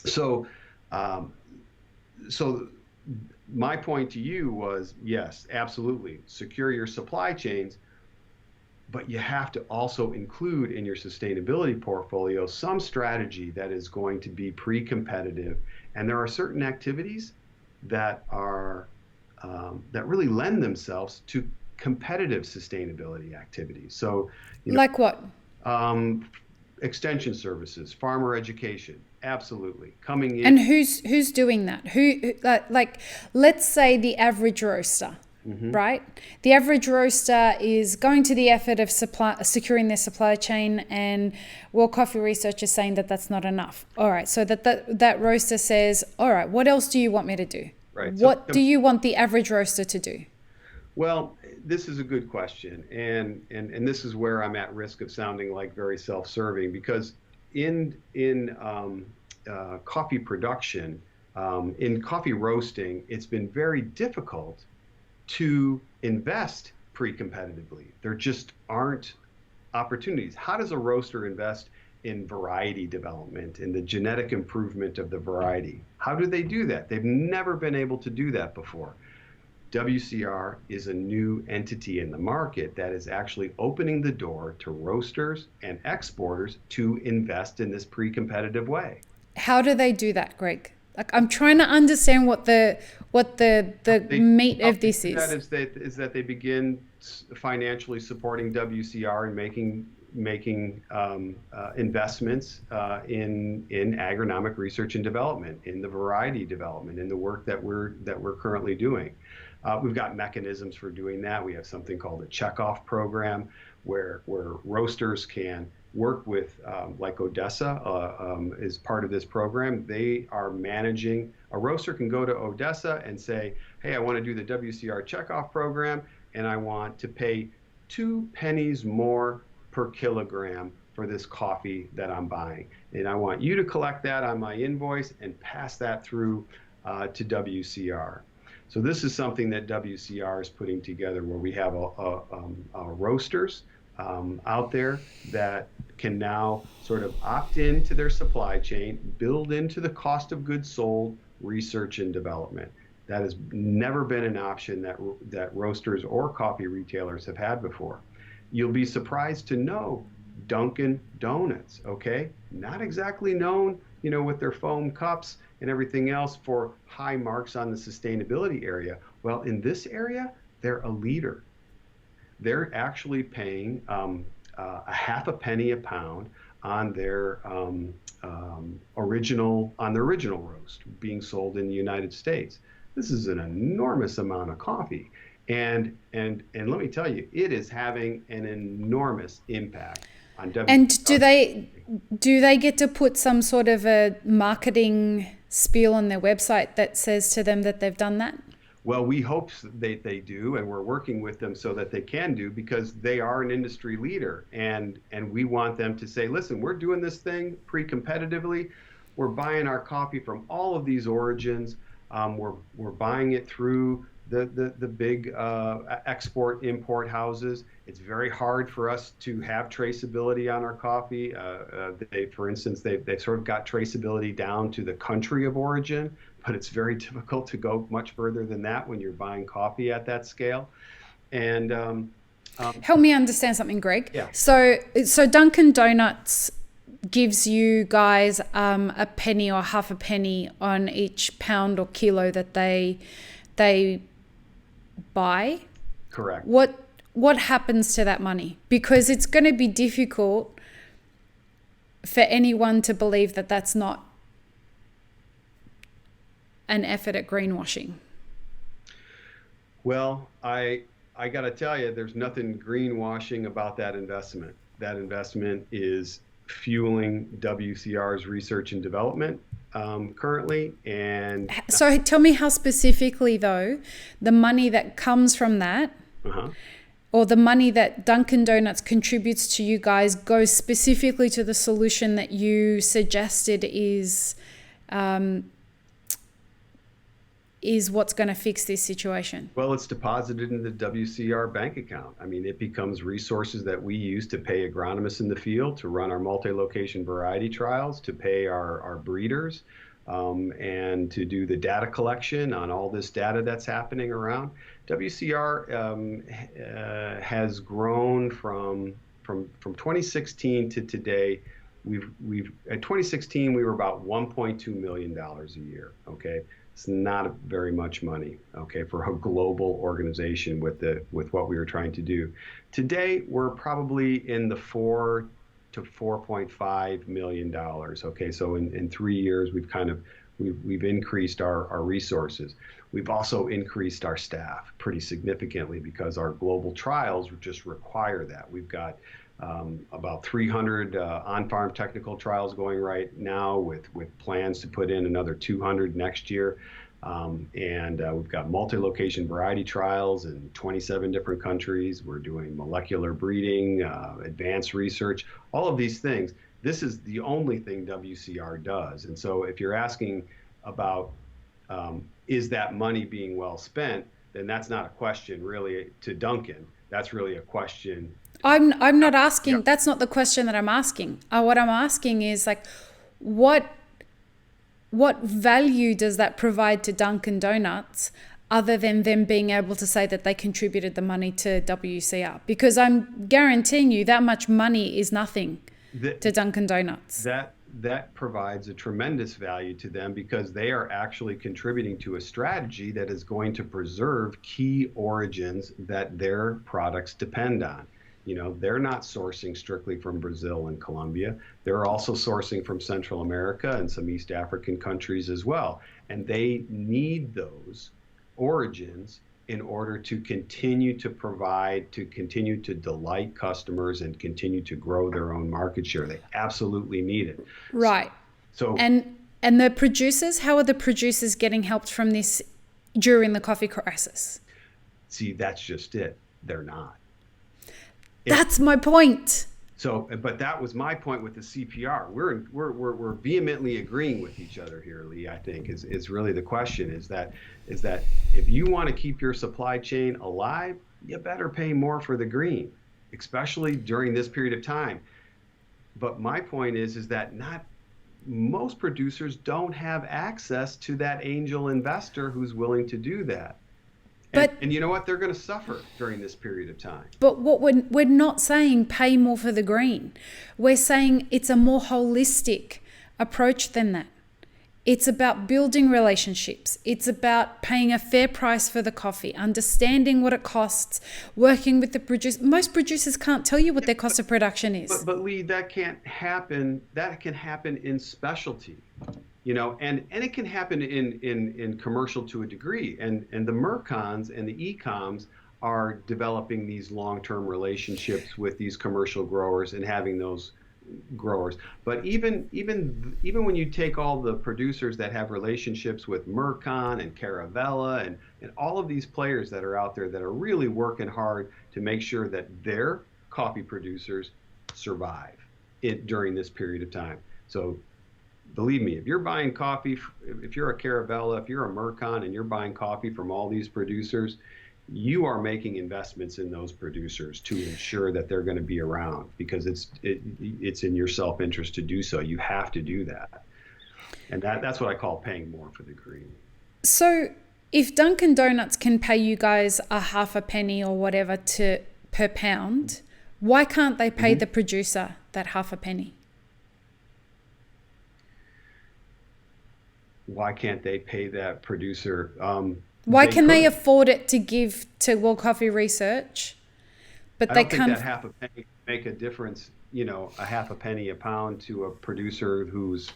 Speaker 2: so, um, so my point to you was, yes, absolutely, secure your supply chains, but you have to also include in your sustainability portfolio some strategy that is going to be pre-competitive. And there are certain activities that are that really lend themselves to competitive sustainability activities. So,
Speaker 1: Like what?
Speaker 2: um, extension services, farmer education, absolutely coming in.
Speaker 1: And who's doing that? Like let's say the average roaster, right? The average roaster is going to the effort of securing their supply chain, and World Coffee Research is saying that that's not enough. All right, so that roaster says, all right, what else do you want me to do?
Speaker 2: Right.
Speaker 1: What do you want the average roaster to do?
Speaker 2: Well, this is a good question, and this is where I'm at risk of sounding like very self-serving, because in coffee production, in coffee roasting, it's been very difficult to invest pre-competitively. There just aren't opportunities. How does a roaster invest in variety development, in the genetic improvement of the variety? How do they do that? They've never been able to do that before. WCR is a new entity in the market that is actually opening the door to roasters and exporters to invest in this pre-competitive way.
Speaker 1: How do they do that, Greg? Like, I'm trying to understand what the meat of this is.
Speaker 2: That is that they begin financially supporting WCR and making investments in agronomic research and development, in the variety development, in the work that we're currently doing. We've got mechanisms for doing that. We have something called a Checkoff Program, where roasters can work with, like Odessa is part of this program. They are managing. A roaster can go to Odessa and say, hey, I want to do the WCR Checkoff Program, and I want to pay 2 pennies more per kilogram for this coffee that I'm buying. And I want you to collect that on my invoice and pass that through to WCR. So this is something that WCR is putting together, where we have roasters out there that can now sort of opt into their supply chain, build into the cost of goods sold research and development. That has never been an option that roasters or coffee retailers have had before. You'll be surprised to know Dunkin' Donuts, okay? Not exactly known, with their foam cups and everything else for high marks on the sustainability area. Well, in this area, they're a leader. They're actually paying a half a penny a pound on their original roast being sold in the United States. This is an enormous amount of coffee. And let me tell you, it is having an enormous impact on WCR.
Speaker 1: And do they get to put some sort of a marketing spiel on their website that says to them that they've done that?
Speaker 2: Well, we hope they do, and we're working with them so that they can do, because they are an industry leader, and we want them to say, listen, we're doing this thing pre-competitively. We're buying our coffee from all of these origins. We're buying it through the big export import houses. It's very hard for us to have traceability on our coffee. For instance, they've sort of got traceability down to the country of origin, but it's very difficult to go much further than that when you're buying coffee at that scale. And
Speaker 1: help me understand something, Greg.
Speaker 2: Yeah.
Speaker 1: So Dunkin' Donuts gives you guys a penny or half a penny on each pound or kilo that they buy.
Speaker 2: Correct.
Speaker 1: What happens to that money? Because it's going to be difficult for anyone to believe that that's not an effort at greenwashing.
Speaker 2: Well, I got to tell you, there's nothing greenwashing about that investment. That investment is fueling WCR's research and development currently. And
Speaker 1: so tell me how specifically, though, the money that comes from that or the money that Dunkin' Donuts contributes to you guys goes specifically to the solution that you suggested is what's going to fix this situation?
Speaker 2: Well, it's deposited in the WCR bank account. I mean, it becomes resources that we use to pay agronomists in the field, to run our multi-location variety trials, to pay our breeders, and to do the data collection on all this data that's happening around. WCR has grown from 2016 to today. We've at 2016 we were about $1.2 million a year. Okay. It's not very much money, okay, for a global organization with what we were trying to do. Today, we're probably in the $4 to $4.5 million. Okay, so in 3 years, we've increased our resources. We've also increased our staff pretty significantly because our global trials just require that. We've got about 300 on-farm technical trials going right now with plans to put in another 200 next year. We've got multi-location variety trials in 27 different countries. We're doing molecular breeding, advanced research, all of these things. This is the only thing WCR does. And so if you're asking about is that money being well spent, then that's not a question really to Duncan. That's really a question.
Speaker 1: I'm not asking,
Speaker 2: yeah.
Speaker 1: That's not the question that I'm asking. What I'm asking is like, what value does that provide to Dunkin' Donuts other than them being able to say that they contributed the money to WCR? Because I'm guaranteeing you that much money is nothing to Dunkin' Donuts.
Speaker 2: That provides a tremendous value to them because they are actually contributing to a strategy that is going to preserve key origins that their products depend on. You know, they're not sourcing strictly from Brazil and Colombia. They're also sourcing from Central America and some East African countries as well. And they need those origins in order to continue to provide, to continue to delight customers and continue to grow their own market share. They absolutely need it.
Speaker 1: Right.
Speaker 2: So
Speaker 1: and the producers, how are the producers getting helped from this during the coffee crisis?
Speaker 2: See, that's just it. They're not.
Speaker 1: That's my point.
Speaker 2: So, but that was my point with the CPR. We're vehemently agreeing with each other here, Lee. I think is really the question. Is that if you want to keep your supply chain alive, you better pay more for the green, especially during this period of time. But my point is that not most producers don't have access to that angel investor who's willing to do that. And you know what? They're going to suffer during this period of time.
Speaker 1: But what we're not saying pay more for the green. We're saying it's a more holistic approach than that. It's about building relationships. It's about paying a fair price for the coffee, understanding what it costs, working with the producer. Most producers can't tell you what their cost of production is.
Speaker 2: But Lee, that can't happen. That can happen in specialty. You know, and it can happen in commercial to a degree. And the Mercons and the Ecoms are developing these long-term relationships with these commercial growers and having those growers. But even when you take all the producers that have relationships with Mercon and Caravella and all of these players that are out there that are really working hard to make sure that their coffee producers survive during this period of time. So believe me, if you're buying coffee, if you're a Caravella, if you're a Mercon and you're buying coffee from all these producers, you are making investments in those producers to ensure that they're going to be around because it's in your self-interest to do so. You have to do that. And that's what I call paying more for the green.
Speaker 1: So if Dunkin' Donuts can pay you guys a half a penny or whatever per pound, why can't they pay the producer that half a penny?
Speaker 2: Why can't they pay that producer?
Speaker 1: Why can they afford it to give to World Coffee Research, but they can't?
Speaker 2: I don't think that half a penny make a difference. You know, a half a penny a pound to a producer who's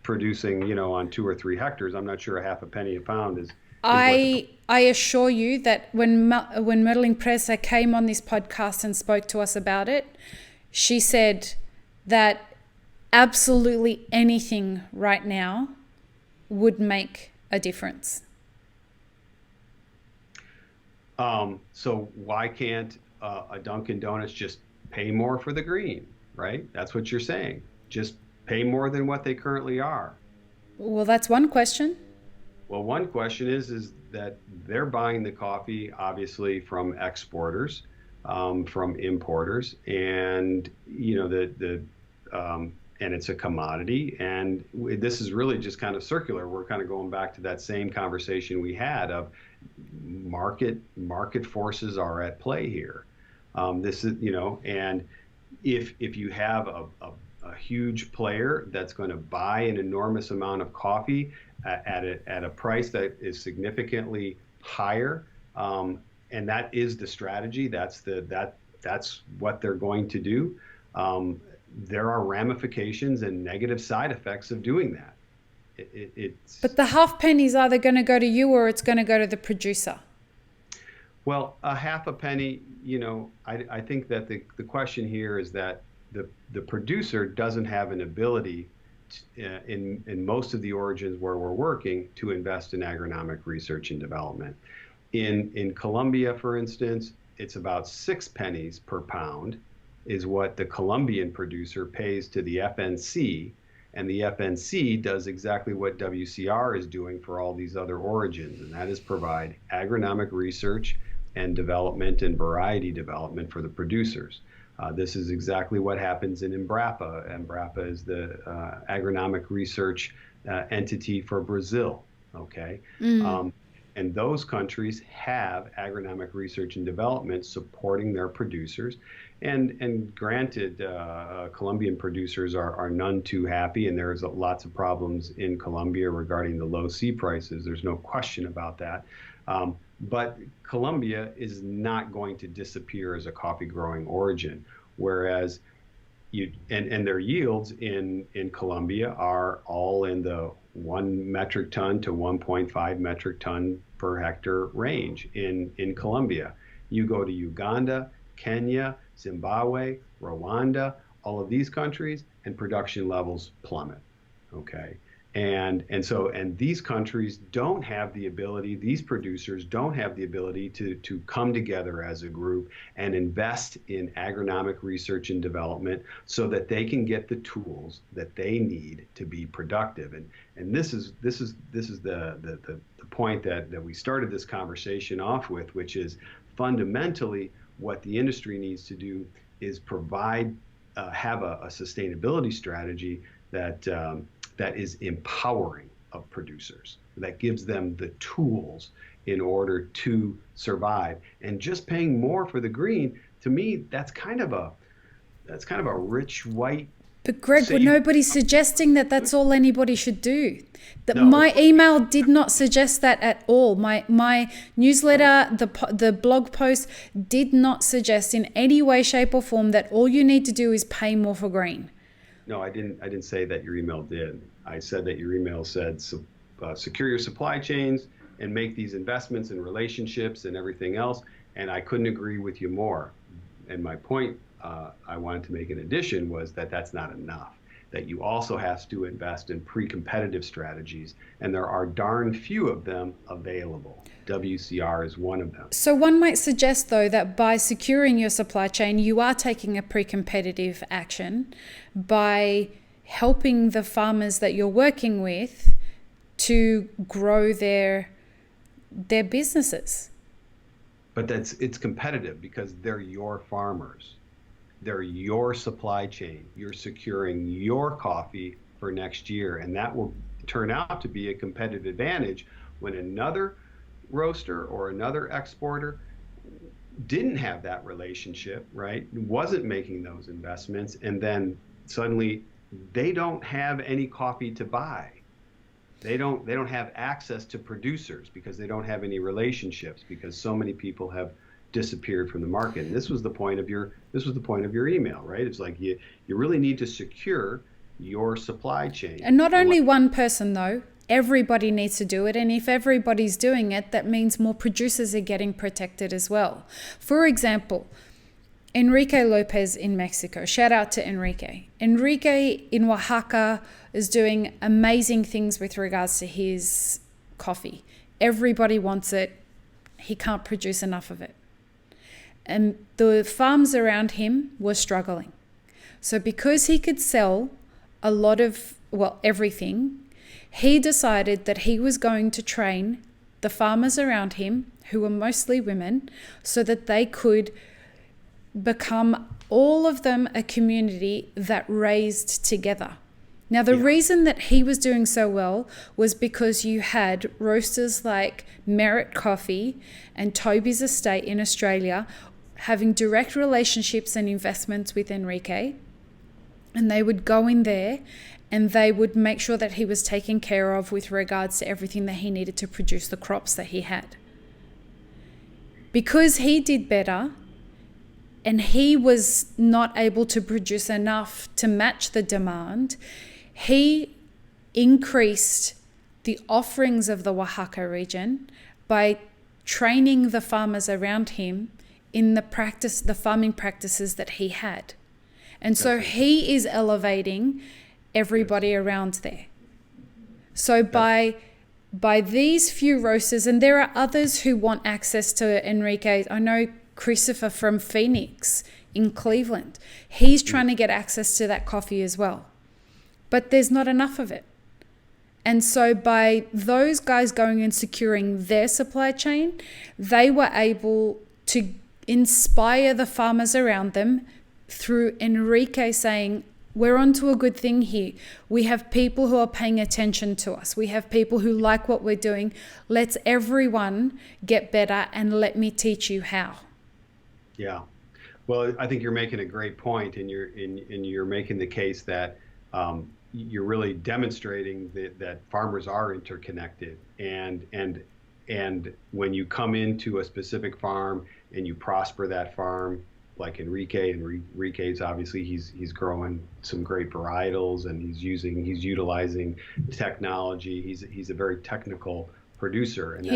Speaker 2: producing, you know, on 2 or 3 hectares. I'm not sure a half a penny a pound is.
Speaker 1: I assure you that when Merlin Presser came on this podcast and spoke to us about it, she said that absolutely anything right now would make a difference.
Speaker 2: So why can't a Dunkin' Donuts just pay more for the green, right? That's what you're saying. Just pay more than what they currently are.
Speaker 1: Well, that's one question.
Speaker 2: Well, one question is that they're buying the coffee obviously from exporters, from importers, and and it's a commodity. And this is really just kind of circular. We're kind of going back to that same conversation we had of market forces are at play here. This is, and if you have a huge player that's going to buy an enormous amount of coffee at a price that is significantly higher, and that is the strategy. That's what they're going to do. There are ramifications and negative side effects of doing that.
Speaker 1: But the half penny's either going to go to you or it's going to go to the producer.
Speaker 2: Well, a half a penny, I think that the question here is that the producer doesn't have an ability in most of the origins where we're working to invest in agronomic research and development. In Colombia, for instance, it's about 6 pennies per pound is what the Colombian producer pays to the FNC, and the FNC does exactly what WCR is doing for all these other origins, and that is provide agronomic research and development and variety development for the producers. This is exactly what happens in Embrapa. Embrapa is the agronomic research entity for Brazil, okay? And those countries have agronomic research and development supporting their producers. And granted, Colombian producers are none too happy, and there's lots of problems in Colombia regarding the low C prices. There's no question about that. But Colombia is not going to disappear as a coffee growing origin, whereas and their yields in Colombia are all in the 1 metric ton to 1.5 metric ton per hectare range in Colombia. You go to Uganda, Kenya, Zimbabwe, Rwanda, all of these countries, and production levels plummet. Okay. And these countries don't have the ability, these producers don't have the ability to come together as a group and invest in agronomic research and development so that they can get the tools that they need to be productive. And this is the point that we started this conversation off with, which is fundamentally what the industry needs to do is provide, have a sustainability strategy that is empowering of producers, that gives them the tools in order to survive. And just paying more for the green, to me, that's kind of a rich white.
Speaker 1: But Greg, nobody's suggesting that that's all anybody should do. My email did not suggest that at all. My newsletter, the blog post did not suggest in any way, shape, or form that all you need to do is pay more for green.
Speaker 2: No, I didn't say that your email did. I said that your email said secure your supply chains and make these investments in relationships and everything else. And I couldn't agree with you more. And my point I wanted to make in addition was that that's not enough, that you also have to invest in pre-competitive strategies. And there are darn few of them available. WCR is one of them.
Speaker 1: So one might suggest, though, that by securing your supply chain, you are taking a pre-competitive action by helping the farmers that you're working with to grow their businesses.
Speaker 2: But it's competitive because they're your farmers. They're your supply chain. You're securing your coffee for next year, and that will turn out to be a competitive advantage when another roaster or another exporter didn't have that relationship, right? Wasn't making those investments, and then suddenly they don't have any coffee to buy. They don't have access to producers because they don't have any relationships, because so many people have disappeared from the market. And this was the point of your email, right? It's like you really need to secure your supply chain.
Speaker 1: And not only one person, though. Everybody needs to do it. And if everybody's doing it, that means more producers are getting protected as well. For example, Enrique Lopez in Mexico. Shout out to Enrique. Enrique in Oaxaca is doing amazing things with regards to his coffee. Everybody wants it. He can't produce enough of it. and the farms around him were struggling. So because he could sell a lot of, everything, he decided that he was going to train the farmers around him, who were mostly women, so that they could become, all of them, a community that raised together. Now, the reason that he was doing so well was because you had roasters like Merit Coffee and Toby's Estate in Australia having direct relationships and investments with Enrique. And they would go in there and they would make sure that he was taken care of with regards to everything that he needed to produce the crops that he had. Because he did better and he was not able to produce enough to match the demand, he increased the offerings of the Oaxaca region by training the farmers around him in the farming practices that he had. And so he is elevating everybody around there. So by these few roasters, and there are others who want access to Enrique. I know Christopher from Phoenix in Cleveland. He's trying to get access to that coffee as well. But there's not enough of it. And so by those guys going and securing their supply chain, they were able to inspire the farmers around them through Enrique saying, we're onto a good thing here. We have people who are paying attention to us. We have people who like what we're doing. Let's everyone get better and let me teach you how.
Speaker 2: Yeah. Well, I think you're making a great point, and you're making the case that you're really demonstrating that farmers are interconnected, and when you come into a specific farm and you prosper that farm, like Enrique's obviously he's growing some great varietals, and he's utilizing technology. He's a very technical producer, and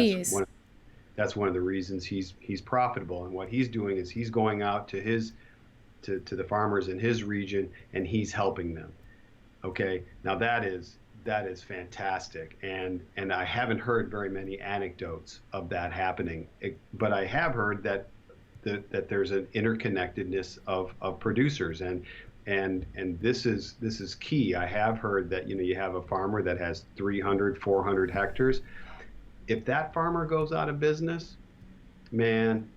Speaker 2: that's one of the reasons he's profitable. And what he's doing is he's going out to the farmers in his region, and he's helping them. Okay, now that is fantastic, and I haven't heard very many anecdotes of that happening, but I have heard that there's an interconnectedness of producers, and this is key. I have heard that you have a farmer that has 300, 400 hectares. If that farmer goes out of business, man,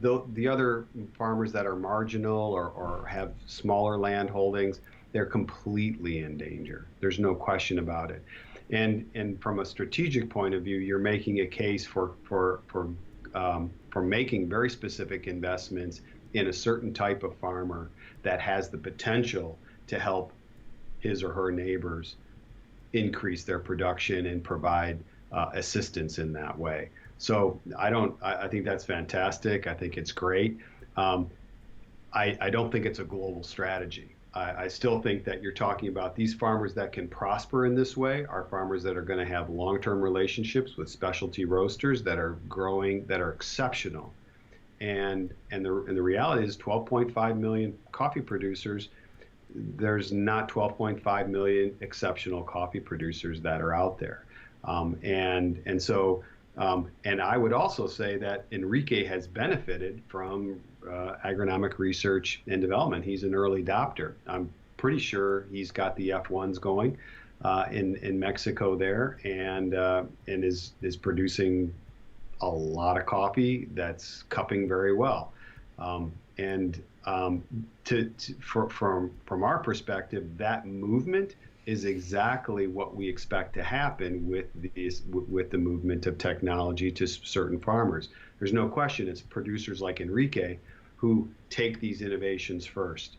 Speaker 2: the other farmers that are marginal or have smaller land holdings, they're completely in danger. There's no question about it. And from a strategic point of view, you're making a case for making very specific investments in a certain type of farmer that has the potential to help his or her neighbors increase their production and provide assistance in that way. So I think that's fantastic. I think it's great. I don't think it's a global strategy. I still think that you're talking about these farmers that can prosper in this way are farmers that are going to have long-term relationships with specialty roasters that are growing, that are exceptional. And the reality is 12.5 million coffee producers. There's not 12.5 million exceptional coffee producers that are out there. And so I would also say that Enrique has benefited from agronomic research and development. He's an early adopter. I'm pretty sure he's got the F1s going in Mexico there, and is producing a lot of coffee that's cupping very well. From our perspective, that movement is exactly what we expect to happen with the movement of technology to certain farmers. There's no question it's producers like Enrique who take these innovations first.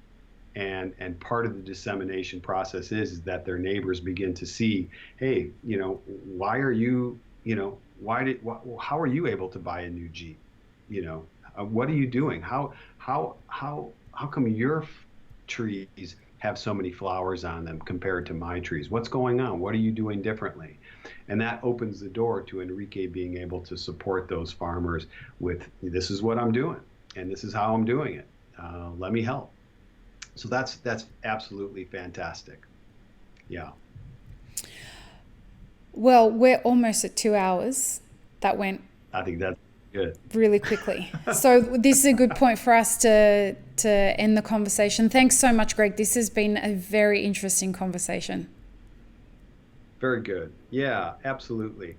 Speaker 2: And part of the dissemination process is that their neighbors begin to see, hey, why are you, how are you able to buy a new Jeep? What are you doing? How come your trees have so many flowers on them compared to my trees? What's going on? What are you doing differently? And that opens the door to Enrique being able to support those farmers with, this is what I'm doing, and this is how I'm doing it. Let me help. So that's absolutely fantastic. Yeah.
Speaker 1: Well, we're almost at 2 hours. That went
Speaker 2: I think Good.
Speaker 1: really quickly. So this is a good point for us to end the conversation. Thanks so much, Greg. This has been a very interesting conversation.
Speaker 2: Very good. Yeah, absolutely.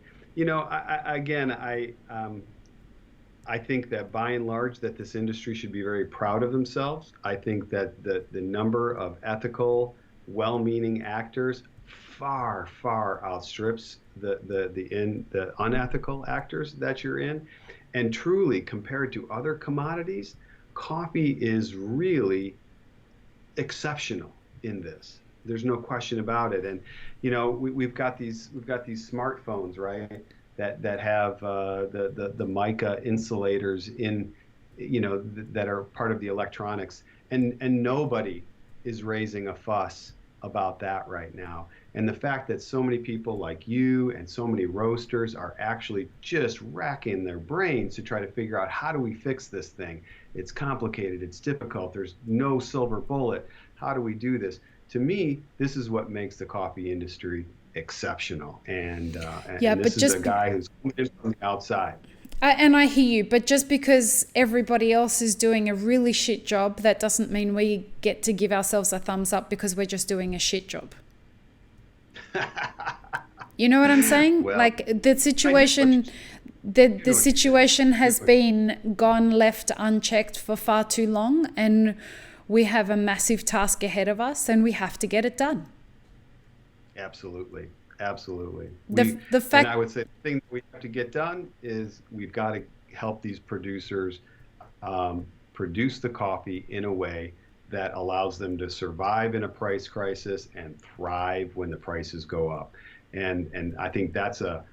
Speaker 2: I think that by and large that this industry should be very proud of themselves. I think that the number of ethical, well-meaning actors far outstrips the unethical actors that you're in. And truly, compared to other commodities, coffee is really exceptional in this. There's no question about it. And we've got these smartphones, right? That have the mica insulators in, that are part of the electronics, and nobody is raising a fuss about that right now. And the fact that so many people like you and so many roasters are actually just racking their brains to try to figure out, how do we fix this thing? It's complicated, it's difficult, there's no silver bullet. How do we do this? To me, this is what makes the coffee industry exceptional. And this is a guy who's coming in from the outside.
Speaker 1: And I hear you, but just because everybody else is doing a really shit job, that doesn't mean we get to give ourselves a thumbs up because we're just doing a shit job. You know what I'm saying?
Speaker 2: Well,
Speaker 1: like the situation, the situation has been gone left unchecked for far too long, and we have a massive task ahead of us, and we have to get it done.
Speaker 2: Absolutely. Absolutely.
Speaker 1: The fact,
Speaker 2: and I would say the thing that we have to get done is we've got to help these producers produce the coffee in a way that allows them to survive in a price crisis and thrive when the prices go up. And I think that's a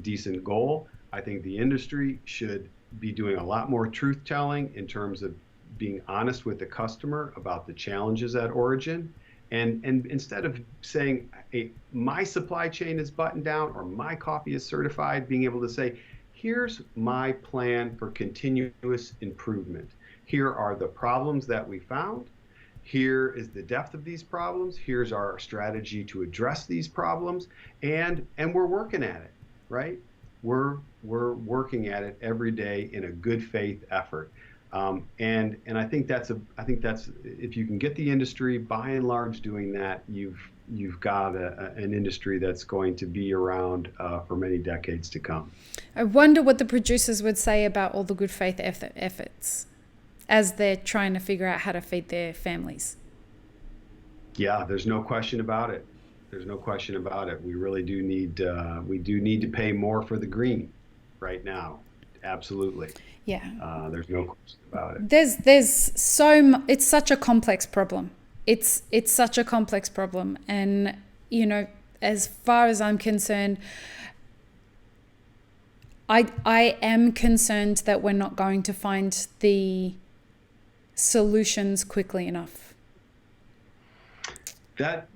Speaker 2: decent goal. I think the industry should be doing a lot more truth telling in terms of being honest with the customer about the challenges at origin. And instead of saying, hey, my supply chain is buttoned down or my coffee is certified, being able to say, here's my plan for continuous improvement. Here are the problems that we found. Here is the depth of these problems. Here's our strategy to address these problems. And we're working at it, right? We're working at it every day in a good faith effort. And I think that's if you can get the industry by and large doing that, you've got an industry that's going to be around for many decades to come.
Speaker 1: I wonder what the producers would say about all the good faith efforts as they're trying to figure out how to feed their families.
Speaker 2: Yeah, there's no question about it. There's no question about it. We really do need to pay more for the green right now. Absolutely.
Speaker 1: Yeah.
Speaker 2: There's no question about it.
Speaker 1: It's such a complex problem. It's such a complex problem. And, as far as I'm concerned, I am concerned that we're not going to find the solutions quickly enough.
Speaker 2: That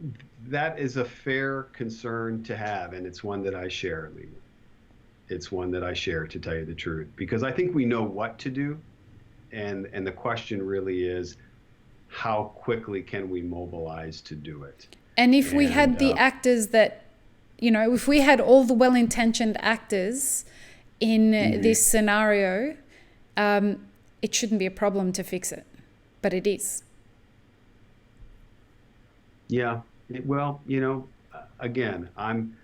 Speaker 2: is a fair concern to have, and it's one that I share, Lee. It's one that I share, to tell you the truth, because I think we know what to do, and the question really is, how quickly can we mobilize to do it?
Speaker 1: And if we had the actors that, if we had all the well-intentioned actors in this scenario, it shouldn't be a problem to fix it, but it is.
Speaker 2: Yeah. Well, again, I'm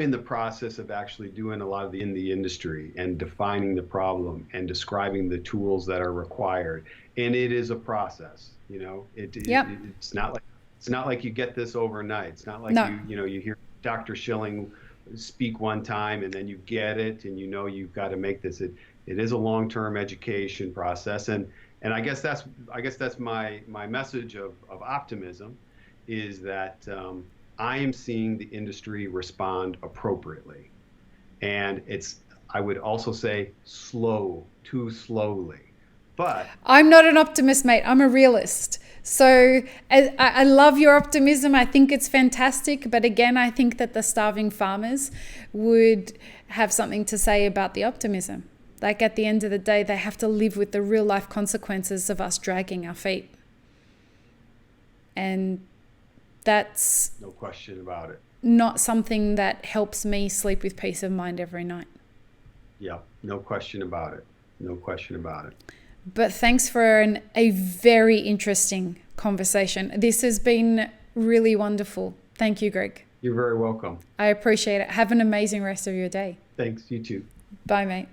Speaker 2: in the process of actually doing a lot of in the industry and defining the problem and describing the tools that are required. And it is a process, it's not like you get this overnight. It's not like you hear Dr. Schilling speak one time and then you get it and you've got to make this. It is a long-term education process. And I guess that's my message of optimism, is that I am seeing the industry respond appropriately. And I would also say too slowly. But
Speaker 1: I'm not an optimist, mate. I'm a realist. So I love your optimism. I think it's fantastic. But again, I think that the starving farmers would have something to say about the optimism. Like, at the end of the day, they have to live with the real life consequences of us dragging our feet. And that's
Speaker 2: no question about it.
Speaker 1: Not something that helps me sleep with peace of mind every night.
Speaker 2: Yep. No question about it. No question about it.
Speaker 1: But thanks for a very interesting conversation. This has been really wonderful. Thank you, Greg.
Speaker 2: You're very welcome.
Speaker 1: I appreciate it. Have an amazing rest of your day.
Speaker 2: Thanks. You too.
Speaker 1: Bye, mate.